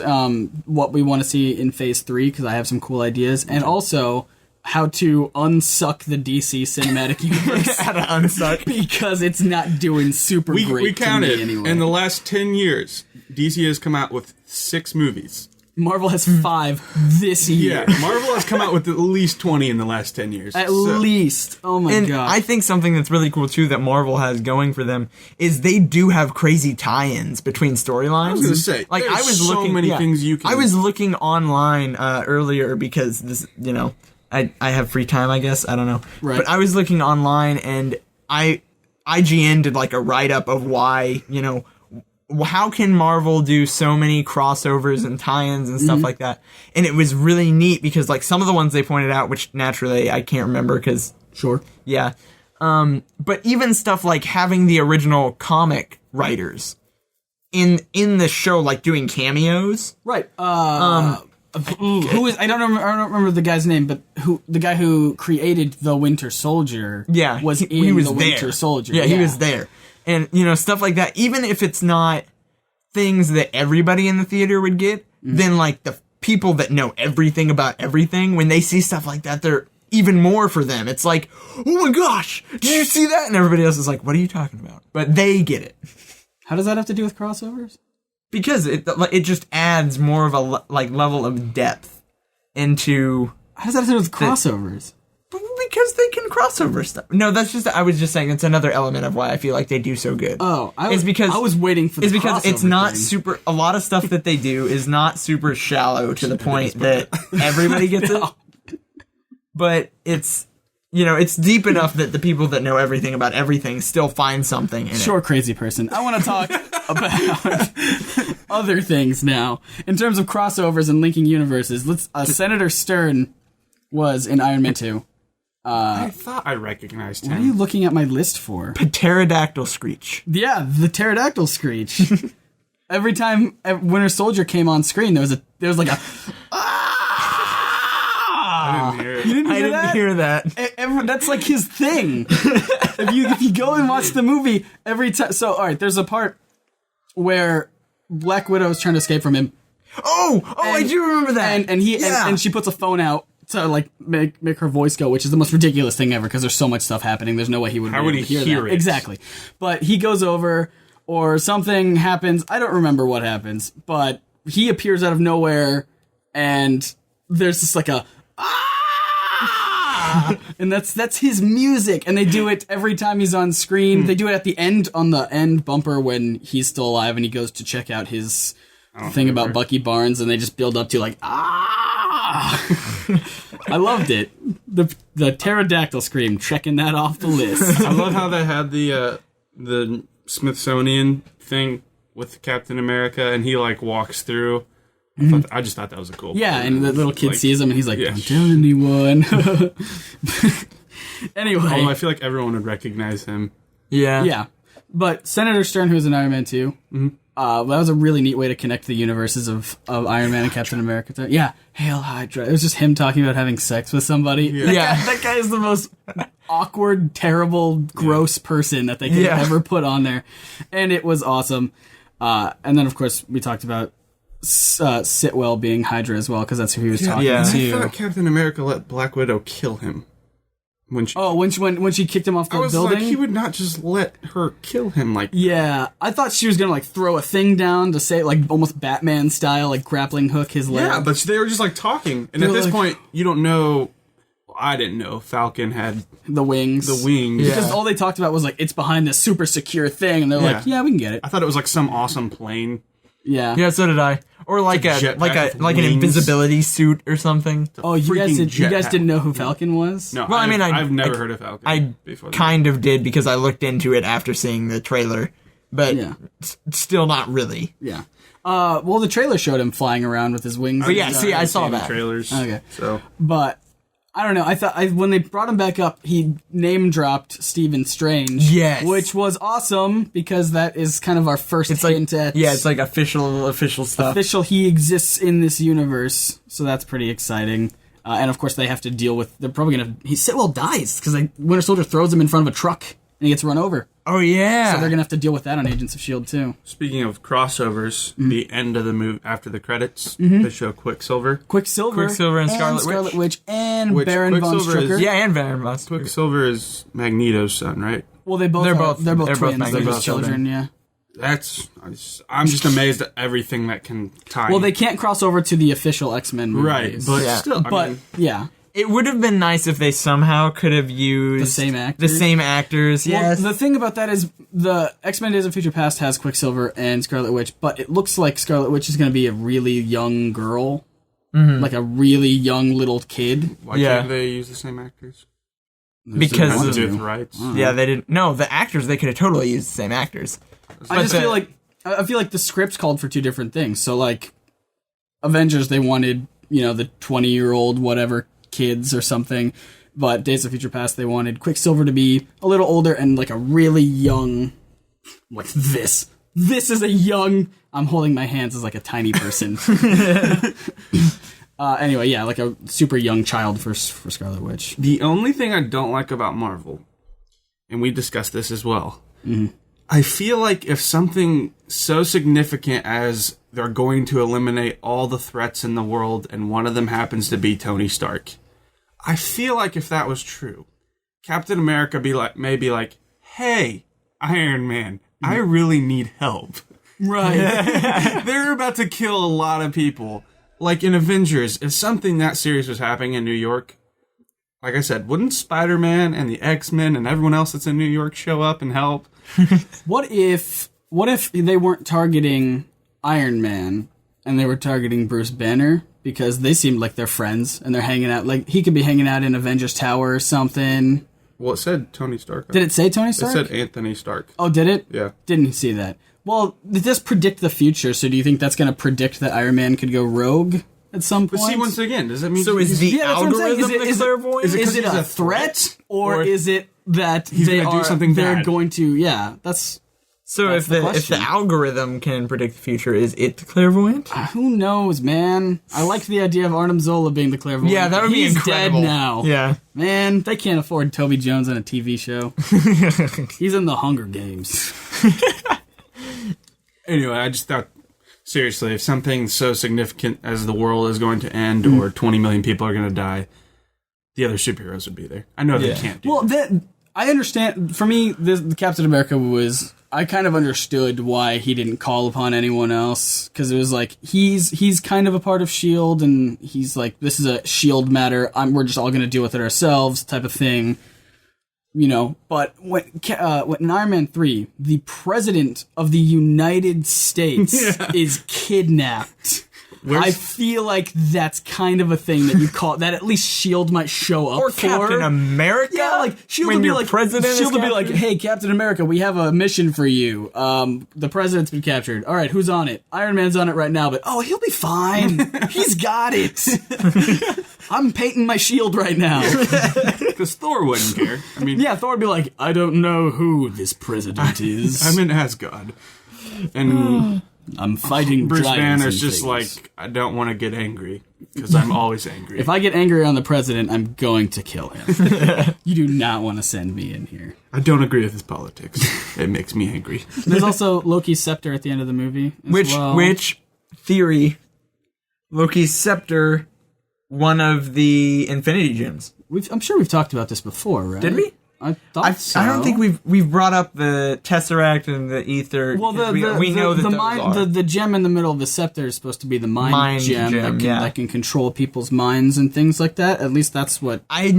what we want to see in Phase 3 because I have some cool ideas, and also how to unsuck the DC cinematic universe. How to unsuck because it's not doing super great. We counted to me anyway. in the last 10 years, DC has come out with 6 movies. Marvel has 5 this year. Yeah, Marvel has come out with at least 20 in the last 10 years. At least. Oh my god. I think something that's really cool too that Marvel has going for them is they do have crazy tie-ins between storylines. I was going to say, like I was things you can. I was looking online earlier because this, I have free time, I guess. I don't know. Right. But I was looking online and IGN did like a write-up of why, how can Marvel do so many crossovers and tie-ins and stuff like that? And it was really neat because like some of the ones they pointed out, which naturally I can't remember because... Sure. Yeah. But even stuff like having the original comic writers in the show, like doing cameos. Right. Who is? I don't remember the guy's name, but the guy who created the Winter Soldier? Yeah, was he was the there. Winter Soldier. Yeah, he was there, and stuff like that. Even if it's not things that everybody in the theater would get, then like the people that know everything about everything, when they see stuff like that, they're even more for them. It's like, oh my gosh, did you see that? And everybody else is like, what are you talking about? But they get it. How does that have to do with crossovers? Because it just adds more of a level of depth into. How does that have to do with crossovers? Because they can crossover stuff. No, I was just saying it's another element of why I feel like they do so good. Oh, I was waiting for the It's because it's not thing. super. A lot of stuff that they do is not super shallow to the point that everybody gets it. But it's. It's deep enough that the people that know everything about everything still find something in it. Sure, crazy person. I want to talk about other things now. In terms of crossovers and linking universes, Senator Stern was in Iron Man 2. I thought I recognized him. What are you looking at my list for? Pterodactyl screech. Yeah, the pterodactyl screech. Every time Winter Soldier came on screen, there was like a... I didn't hear it. You didn't hear I didn't hear that. That's like his thing. if you go and watch the movie every time. So, all right, there's a part where Black Widow is trying to escape from him. I do remember that. And she puts a phone out to like make her voice go, which is the most ridiculous thing ever because there's so much stuff happening. There's no way he would. How would he hear it? Exactly. But he goes over, or something happens. I don't remember what happens, but he appears out of nowhere, and there's just like a. And that's his music, and they do it every time he's on screen. They do it at the end, on the end bumper when he's still alive and he goes to check out his thing about Bucky Barnes, and they just build up to like I loved it. The pterodactyl scream, checking that off the list. I love how they had the Smithsonian thing with Captain America, and he like walks through. I just thought that was a cool. Yeah, and the little kid sees him, and he's like, "Don't tell anyone." Anyway, I feel like everyone would recognize him. Yeah. But Senator Stern, who's in Iron Man 2, that was a really neat way to connect the universes of Iron Man and Captain America. Yeah, Hail Hydra. It was just him talking about having sex with somebody. Yeah. That guy is the most awkward, terrible, gross person that they could ever put on there, and it was awesome. And then, of course, we talked about Sitwell being Hydra as well, because that's who he was talking to. I thought Captain America let Black Widow kill him. When she kicked him off the building? Like, he would not just let her kill him like that. Yeah, I thought she was gonna like throw a thing down to say like almost Batman style, like grappling hook his leg. Yeah, but they were just like talking, and at this point, you don't know. I didn't know Falcon had the wings. Because all they talked about was like it's behind this super secure thing, and they're like, yeah, we can get it. I thought it was like some awesome plane. Yeah, so did I. Or like an invisibility suit or something. Oh, you guys didn't know who Falcon was? No, well, I've never heard of Falcon. Before kind of did because I looked into it after seeing the trailer, but still not really. Yeah. Well, the trailer showed him flying around with his wings. But I saw that trailers. Okay. So, but I don't know. I thought when they brought him back up, he name dropped Stephen Strange. Yes. Which was awesome because that is kind of our first hint at. Yeah, it's like official stuff. He exists in this universe, so that's pretty exciting. And of course, they have to deal with. They're probably gonna. He dies because Winter Soldier throws him in front of a truck and he gets run over. Oh yeah. So they're gonna have to deal with that on Agents of S.H.I.E.L.D. too. Speaking of crossovers, the end of the movie after the credits, they show Quicksilver. Quicksilver and Scarlet Witch and Baron von Strucker. And Baron von Strucker. Quicksilver is Magneto's son, right? Well, they're both twins. They're both children. Yeah. I'm just amazed at everything that can tie. Well, they can't cross over to the official X-Men movies. Right, but still, I mean, it would have been nice if they somehow could have used the same actors. Yes. Well, the thing about that is the X-Men Days of Future Past has Quicksilver and Scarlet Witch, but it looks like Scarlet Witch is going to be a really young girl, like a really young little kid. Why can't they use the same actors? Because of the rights. Yeah, they didn't. No, the actors, they could have totally used the same actors. I feel like the scripts called for two different things. So like Avengers, they wanted, the 20-year-old whatever kids or something, but Days of Future Past, they wanted Quicksilver to be a little older and like a really young, like this. This is a young. I'm holding my hands as like a tiny person. Anyway, yeah, like a super young child for Scarlet Witch. The only thing I don't like about Marvel, and we discussed this as well, I feel like if something so significant as they're going to eliminate all the threats in the world and one of them happens to be Tony Stark, I feel like if that was true, Captain America may be like, hey, Iron Man, I really need help. Right. They're about to kill a lot of people. Like in Avengers, if something that serious was happening in New York, like I said, wouldn't Spider-Man and the X-Men and everyone else that's in New York show up and help? What if they weren't targeting Iron Man and they were targeting Bruce Banner? Because they seemed like they're friends and they're hanging out. Like, he could be hanging out in Avengers Tower or something. Well, it said Tony Stark. Did it say Tony Stark? It said Anthony Stark. Oh, did it? Yeah. Didn't see that. Well, it does predict the future, so do you think that's going to predict that Iron Man could go rogue at some point? But see, once again, does that mean... So is the algorithm the clairvoyant? Is it a threat, or is it that they're going to... Yeah, that's... So if the algorithm can predict the future, is it the clairvoyant? Who knows, man? I liked the idea of Arnim Zola being the clairvoyant. Yeah, that would be incredible. He's dead now. Yeah. Man, they can't afford Toby Jones on a TV show. He's in the Hunger Games. Anyway, I just thought, seriously, if something so significant as the world is going to end or 20 million people are going to die, the other superheroes would be there. I know they can't do that. I understand. For me, the Captain America was... I kind of understood why he didn't call upon anyone else, because it was like, he's kind of a part of S.H.I.E.L.D., and he's like, this is a S.H.I.E.L.D. matter, we're just all going to deal with it ourselves, type of thing. But when in Iron Man 3, the President of the United States is kidnapped. I feel like that's kind of a thing that you call that at least S.H.I.E.L.D. might show up or for. Captain America. Yeah, like S.H.I.E.L.D. would be like S.H.I.E.L.D. would be like, hey, Captain America, we have a mission for you. The president's been captured. All right, who's on it? Iron Man's on it right now, but he'll be fine. He's got it. I'm painting my shield right now. Because Thor wouldn't care. I mean, yeah, Thor would be like, I don't know who this president is. I'm in Asgard, and I'm fighting Bruce giants. Banner's just like, I don't want to get angry because I'm always angry. If I get angry on the president, I'm going to kill him. You do not want to send me in here. I don't agree with his politics. It makes me angry. There's also Loki's scepter at the end of the movie. Which theory? Loki's scepter, one of the Infinity Gems. I'm sure we've talked about this before, right? Did we? I thought so. I don't think we've brought up the Tesseract and the Ether. Well, we know that the gem in the middle of the scepter is supposed to be the mind gem that can control people's minds and things like that. At least that's what I had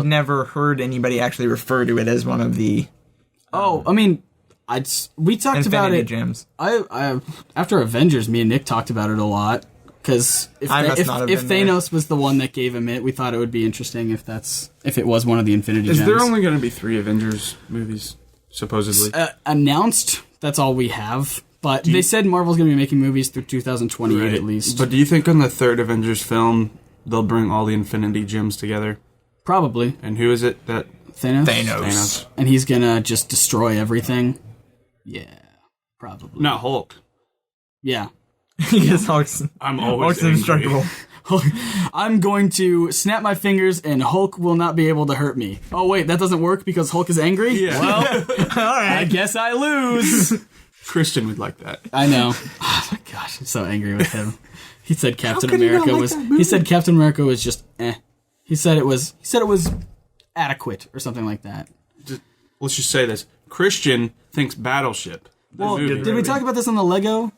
never heard anybody actually refer to it as one of the. I mean, we talked about it. Gems. I after Avengers, me and Nick talked about it a lot. Because if Thanos was the one that gave him it, we thought it would be interesting if it was one of the Infinity Gems. Is there only going to be 3 Avengers movies, supposedly? Announced, that's all we have. But they said Marvel's going to be making movies through 2028 at least. But do you think on the 3rd Avengers film, they'll bring all the Infinity Gems together. Probably. And who is it that... Thanos. And he's gonna just destroy everything? Yeah, probably. Not Hulk. Yeah. Yes, Hulk's Hulk's indestructible. I'm going to snap my fingers and Hulk will not be able to hurt me. Oh, wait, that doesn't work because Hulk is angry? Yeah. Well, all right. I guess I lose. Christian would like that. I know. Oh my gosh, I'm so angry with him. He said Captain America was. He said Captain America was just eh. He said it was adequate or something like that. Let's just say this: Christian thinks Battleship. Well, did we talk about this on the Lego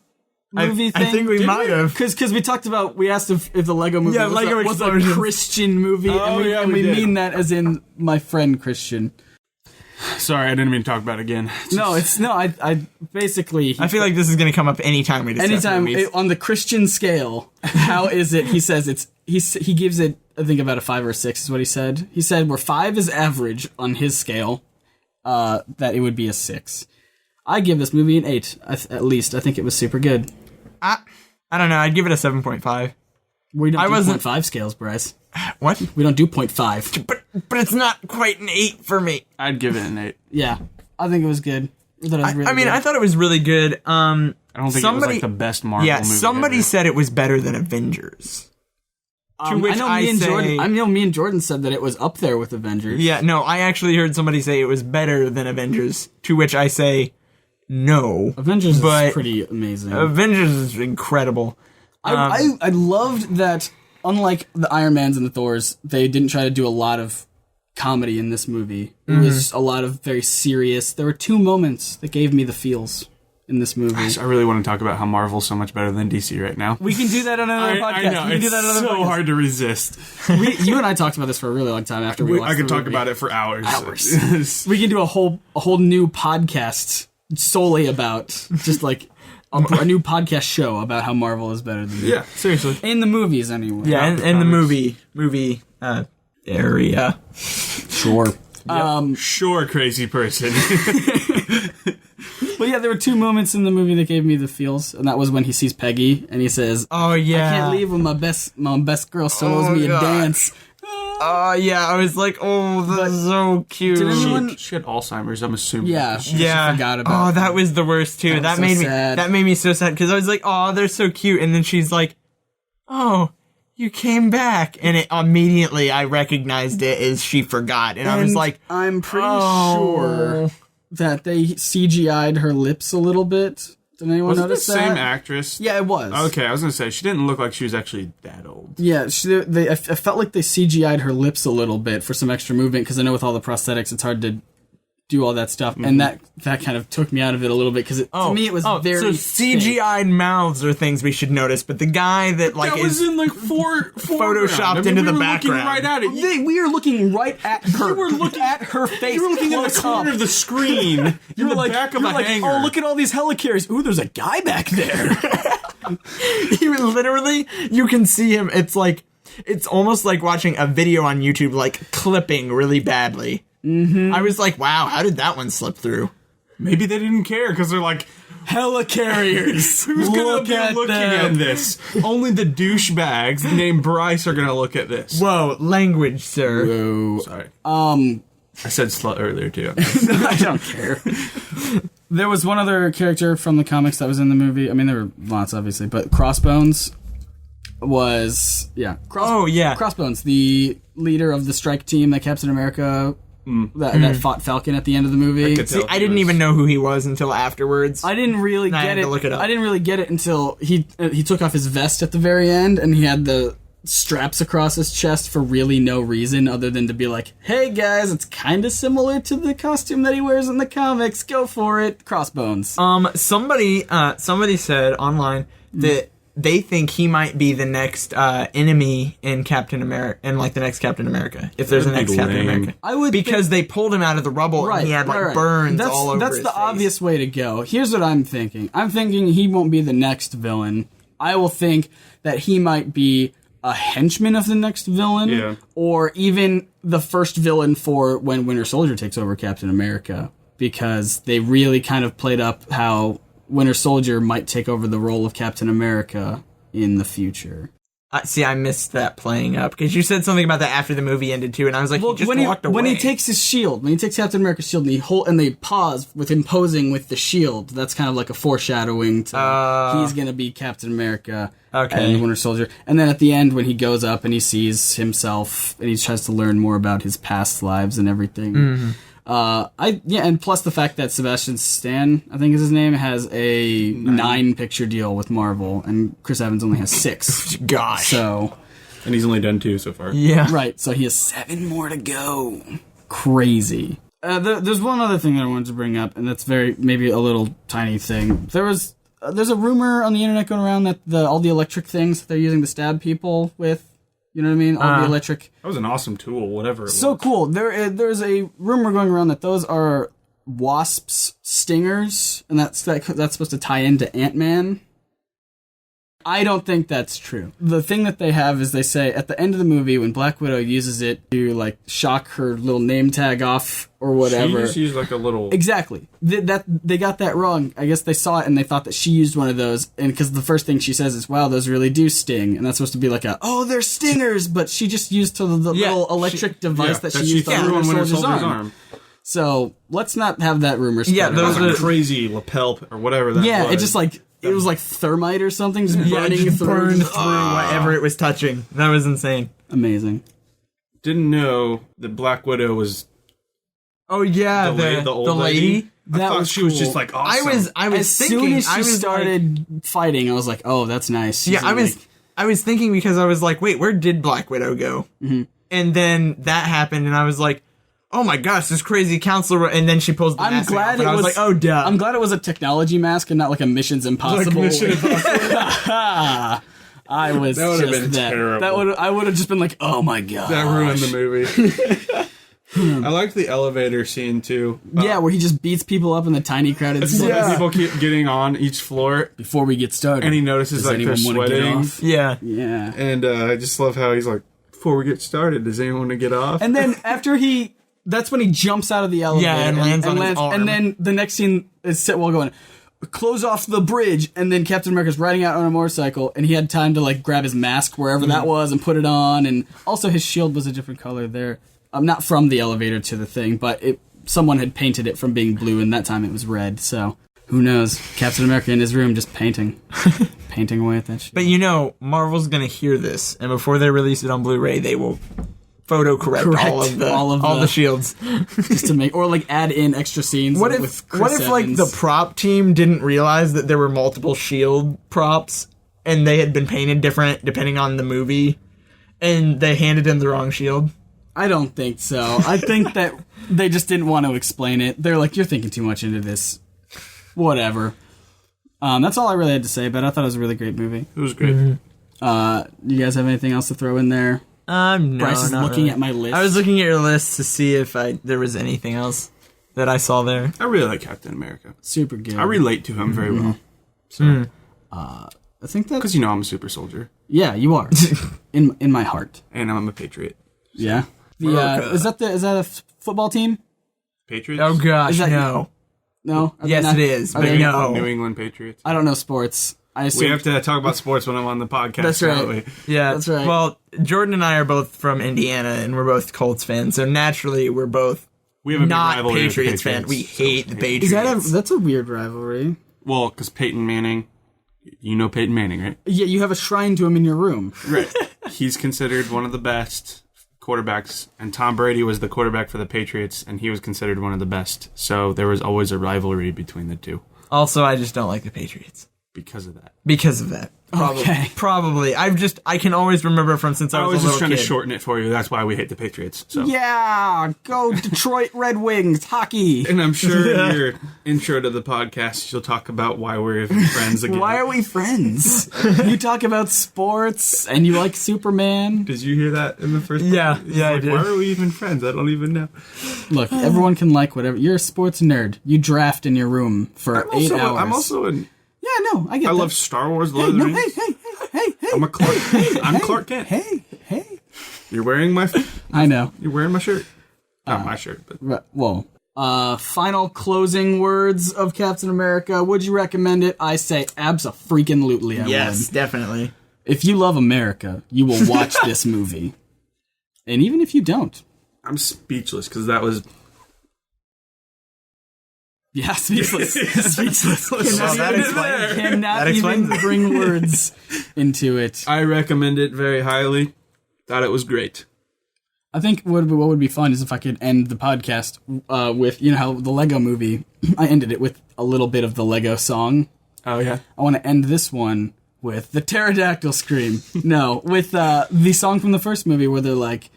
movie thing? I think we might have. Because we talked about, we asked if the Lego movie was a Christian movie, and we mean that as in my friend Christian. Sorry, I didn't mean to talk about it again. I basically... I feel like this is going to come up anytime we discuss movies. On the Christian scale, how is it? He says he gives it, I think, about a 5 or 6 is what he said. He said where 5 is average on his scale, that it would be a 6. I give this movie an 8, at least. I think it was super good. I don't know. I'd give it a 7.5. We don't do 0.5 scales, Bryce. What? We don't do 0.5. But it's not quite an 8 for me. I'd give it an 8. Yeah, I think it was good. I thought it was really good. I thought it was really good. I don't think it was like the best Marvel movie. Yeah, somebody said it was better than Avengers. To which I know me and Jordan said that it was up there with Avengers. Yeah, no, I actually heard somebody say it was better than Avengers. To which I say, no. Avengers is pretty amazing. Avengers is incredible. I loved that, unlike the Iron Mans and the Thors, they didn't try to do a lot of comedy in this movie. It was a lot of very serious. There were 2 moments that gave me the feels in this movie. Gosh, I really want to talk about how Marvel's so much better than DC right now. We can do that on another podcast. I know, we can do that on another so podcast. hard to resist. You and I talked about this for a really long time after we watched I could the talk movie. about it for hours. We can do a whole new podcast solely about just like a new podcast show about how Marvel is better than Yeah, seriously. in the movies anyway. Yeah, in the movie area. Sure. Sure, crazy person. But yeah, there were 2 moments in the movie that gave me the feels, and that was when he sees Peggy and he says, "Oh yeah, I can't leave when my best girl solos me a dance." Oh yeah, I was like, "Oh, that's so cute." Did anyone? She had Alzheimer's, I'm assuming. Yeah, she forgot about. Oh, that was the worst too. That made me so sad because I was like, "Oh, they're so cute," and then she's like, "Oh, you came back," and it immediately I recognized it as she forgot, and I was like, I'm pretty sure that they CGI'd her lips a little bit. Did anyone notice that? Was it the same actress? Yeah, it was. Okay, I was going to say, she didn't look like she was actually that old. Yeah, I felt like they CGI'd her lips a little bit for some extra movement, because I know with all the prosthetics, it's hard to do all that stuff, and that kind of took me out of it a little bit, because to me it was very so CGI'd mouths are things we should notice, but the guy that was in like photoshopped into the background. Right at it. We are looking right at her. You were looking at her face. You were looking at the corner of the screen. You were like, back of a hanger. Oh, look at all these helicarriers. Ooh, there's a guy back there. You can see him. It's almost like watching a video on YouTube, like clipping really badly. Mm-hmm. I was like, wow, how did that one slip through? Maybe they didn't care because they're like, helicarriers. Who's going to be looking at this? Only the douchebags named Bryce are going to look at this. Whoa, language, sir. Whoa. Sorry. I said slut earlier too. I don't care. There was one other character from the comics that was in the movie. I mean, there were lots, obviously, but Crossbones was Crossbones, the leader of the strike team that Captain America that fought Falcon at the end of the movie. I didn't even know who he was until afterwards. I didn't really get it. Look it up. I didn't really get it until he took off his vest at the very end, and he had the straps across his chest for really no reason other than to be like, "Hey guys, it's kind of similar to the costume that he wears in the comics. Go for it, Crossbones." Somebody said online that they think he might be the next enemy in Captain America, in like the next Captain America, if there's a next Captain America. Because they pulled him out of the rubble and he had burns all over his face. That's the obvious way to go. Here's what I'm thinking. I'm thinking he won't be the next villain. I will think that he might be a henchman of the next villain, or even the first villain for when Winter Soldier takes over Captain America, because they really kind of played up how Winter Soldier might take over the role of Captain America in the future. See, I missed that playing up because you said something about that after the movie ended too, and I was like, he just walked away. When he takes his shield, when he takes Captain America's shield, and they pause with him posing with the shield, that's kind of like a foreshadowing to he's gonna be Captain America and the Winter Soldier. And then at the end, when he goes up and he sees himself and he tries to learn more about his past lives and everything. Mm-hmm. And plus the fact that Sebastian Stan, I think is his name, has a 9-picture deal with Marvel, and Chris Evans only has 6. Gosh. So, and he's only done 2 so far. Yeah. Right. So he has 7 more to go. Crazy. There's one other thing that I wanted to bring up, and that's maybe a little tiny thing. There's a rumor on the internet going around that all the electric things they're using to stab people with. You know what I mean? All the electric. That was an awesome tool, whatever it was. So cool. There's a rumor going around that those are wasps' stingers, and that's supposed to tie into Ant-Man. I don't think that's true. The thing that they have is they say at the end of the movie when Black Widow uses it to like shock her little name tag off or whatever. She just used like a little... Exactly. They got that wrong. I guess they saw it and they thought that she used one of those, and because the first thing she says is, wow, those really do sting, and that's supposed to be like they're stingers, but she just used the little electric device that she used on Winter Soldier's arm. So let's not have that rumor spread. Yeah, those are crazy lapel or whatever that was. Yeah, it just like... It was like thermite or something, just burning through whatever it was touching. That was insane. Amazing. Didn't know that Black Widow was... Oh yeah, the old lady. I thought she was just like awesome. I was as thinking, soon as she started fighting, I was like, oh, that's nice. I was thinking because I was like, wait, where did Black Widow go? Mm-hmm. And then that happened, and I was like, oh my gosh, this crazy counselor, and then she pulls the mask off, and I was like, oh, duh. I'm glad it was a technology mask and not like a Mission's Impossible. Like Mission Impossible. I was that would have been terrible. I would have just been like, oh my god. That ruined the movie. I liked the elevator scene too. Yeah, where he just beats people up in the tiny crowded space. Yeah. People keep getting on each floor. Before we get started. And he notices like they're sweating. Yeah. And I just love how he's like, before we get started, does anyone want to get off? And then after that's when he jumps out of the elevator. Yeah, and lands on his arm. And then the next scene is Sitwell going, close off the bridge, and then Captain America's riding out on a motorcycle, and he had time to like grab his mask wherever that was and put it on, and also his shield was a different color there. Not from the elevator to the thing, but someone had painted it from being blue, and that time it was red, so who knows? Captain America in his room just painting away at that shit. But Marvel's gonna hear this, and before they release it on Blu-ray, they will photo correct all the shields just to make, or like add in extra scenes. What if like the prop team didn't realize that there were multiple shield props and they had been painted different depending on the movie, and they handed him the wrong shield? I don't think so. I think that they just didn't want to explain it. They're like, you're thinking too much into this. Whatever. That's all I really had to say, but I thought it was a really great movie. It was great. Mm-hmm. You guys have anything else to throw in there? No, Bryce is looking really at my list. I was looking at your list to see if there was anything else that I saw there. I really like Captain America. Super good. I relate to him very well. So, I think that... Because I'm a super soldier. Yeah, you are. in my heart. And I'm a patriot. Yeah. Is that a football team? Patriots? Oh gosh, no. No? Yes, it is. But no. New England Patriots. I don't know sports. We have to talk about sports when I'm on the podcast. That's right. Yeah, that's right. Well, Jordan and I are both from Indiana, and we're both Colts fans, so naturally we're both not Patriots fans. We hate the Patriots. That's a weird rivalry. Well, because Peyton Manning, you know Peyton Manning, right? Yeah, you have a shrine to him in your room. Right. He's considered one of the best quarterbacks, and Tom Brady was the quarterback for the Patriots, and he was considered one of the best. So there was always a rivalry between the two. Also, I just don't like the Patriots. Because of that. Probably. Okay. Probably. I can always remember from since I was a little just trying kid. to shorten it for you. That's why we hate the Patriots. So. Yeah, go Detroit Red Wings hockey. And I'm sure in your intro to the podcast, you'll talk about why we're friends again. Why are we friends? You talk about sports and you like Superman. Did you hear that in the first? Yeah, I did. Why are we even friends? I don't even know. Look, everyone can like whatever. You're a sports nerd. You draft in your room for 8 hours. I'm also an. Yeah, no, I get that. I love Star Wars, Lord of the Rings. Hey. I'm a Clark. I'm Clark Kent. Hey. You're wearing my. I know. You're wearing my shirt. Not my shirt, but. Final closing words of Captain America. Would you recommend it? I say abso-freaking-lutely. Yes, definitely. If you love America, you will watch this movie. And even if you don't. I'm speechless because that was... Yeah, speechless. Speechless. That explains it. Bring words into it. I recommend it very highly. Thought it was great. I think what would be fun is if I could end the podcast with, you know how the Lego movie, I ended it with a little bit of the Lego song. Oh, yeah? I want to end this one with the pterodactyl scream. No, with the song from the first movie where they're like,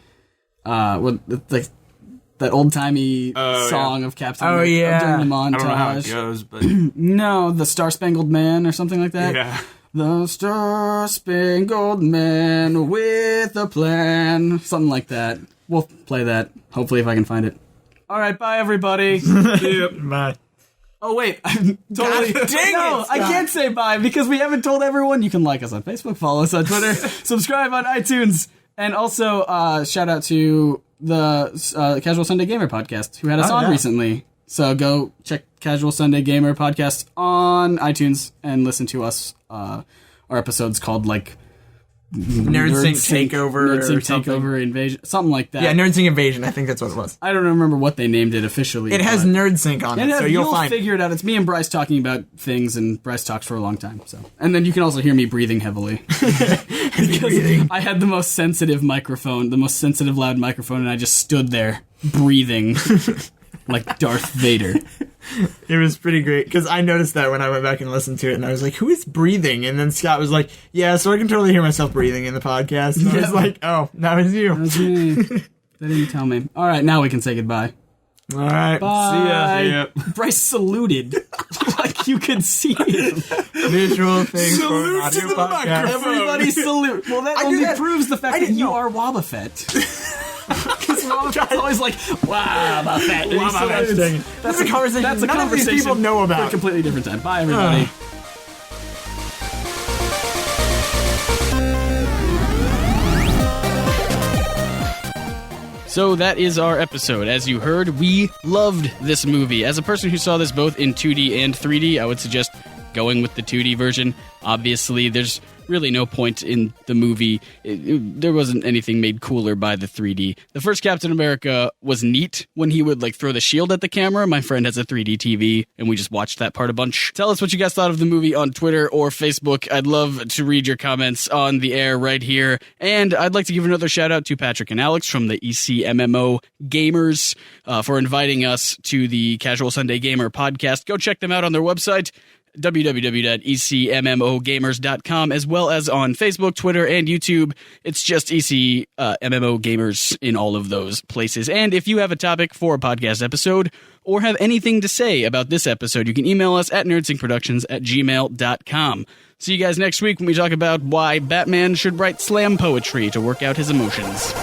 that old-timey song of Captain America during the montage. I don't know how it goes, but... No, the Star-Spangled Man or something like that. Yeah. The Star-Spangled Man with a plan. Something like that. We'll play that, hopefully, if I can find it. All right, bye, everybody. Yep. Bye. Oh, wait. I'm totally... God dang no, it, I can't say bye because we haven't told everyone. You can like us on Facebook, follow us on Twitter, subscribe on iTunes, and also shout out to the Casual Sunday Gamer podcast who had us on recently. So go check Casual Sunday Gamer podcast on iTunes and listen to us. Our episode's called like NerdSync Takeover NerdSync or something. Takeover Invasion, something like that. Yeah, NerdSync Invasion. I think that's what it was. I don't remember what they named it officially. It has NerdSync on it, so you'll find figure it out. It's me and Bryce talking about things, and Bryce talks for a long time. So, and then you can also hear me breathing heavily because I had the most sensitive microphone, the most sensitive loud microphone, and I just stood there breathing like Darth Vader. It was pretty great, because I noticed that when I went back and listened to it, and I was like, who is breathing? And then Scott was like, yeah, so I can totally hear myself breathing in the podcast. And I was like, oh, that was you. That was me. They didn't tell me. All right, now we can say goodbye. All right. Bye. See ya. Bryce saluted. Like you could see him. Visual things for Salute an audio to the podcast. microphone. Everybody salute. Well, that I only knew that. proves the fact I that didn't you know. are Wobbuffet. Because Wobbuffet's always like, Wobbuffet. And he salutes. That's a conversation That's a none conversation of these people know for a about. completely different time. Bye, everybody. So that is our episode. As you heard, we loved this movie. As a person who saw this both in 2D and 3D, I would suggest going with the 2D version. Obviously, there's really no point in the movie. There wasn't anything made cooler by the 3D. The first Captain America was neat when he would like throw the shield at the camera. My friend has a 3D TV, and we just watched that part a bunch. Tell us what you guys thought of the movie on Twitter or Facebook. I'd love to read your comments on the air right here. And I'd like to give another shout out to Patrick and Alex from the ECMMO Gamers for inviting us to the Casual Sunday Gamer podcast. Go check them out on their website, www.ecmmogamers.com, as well as on Facebook, Twitter, and YouTube. It's just ECMMO Gamers in all of those places. And if you have a topic for a podcast episode or have anything to say about this episode, you can email us at nerdsyncproductions@gmail.com. See you guys next week when we talk about why Batman should write slam poetry to work out his emotions.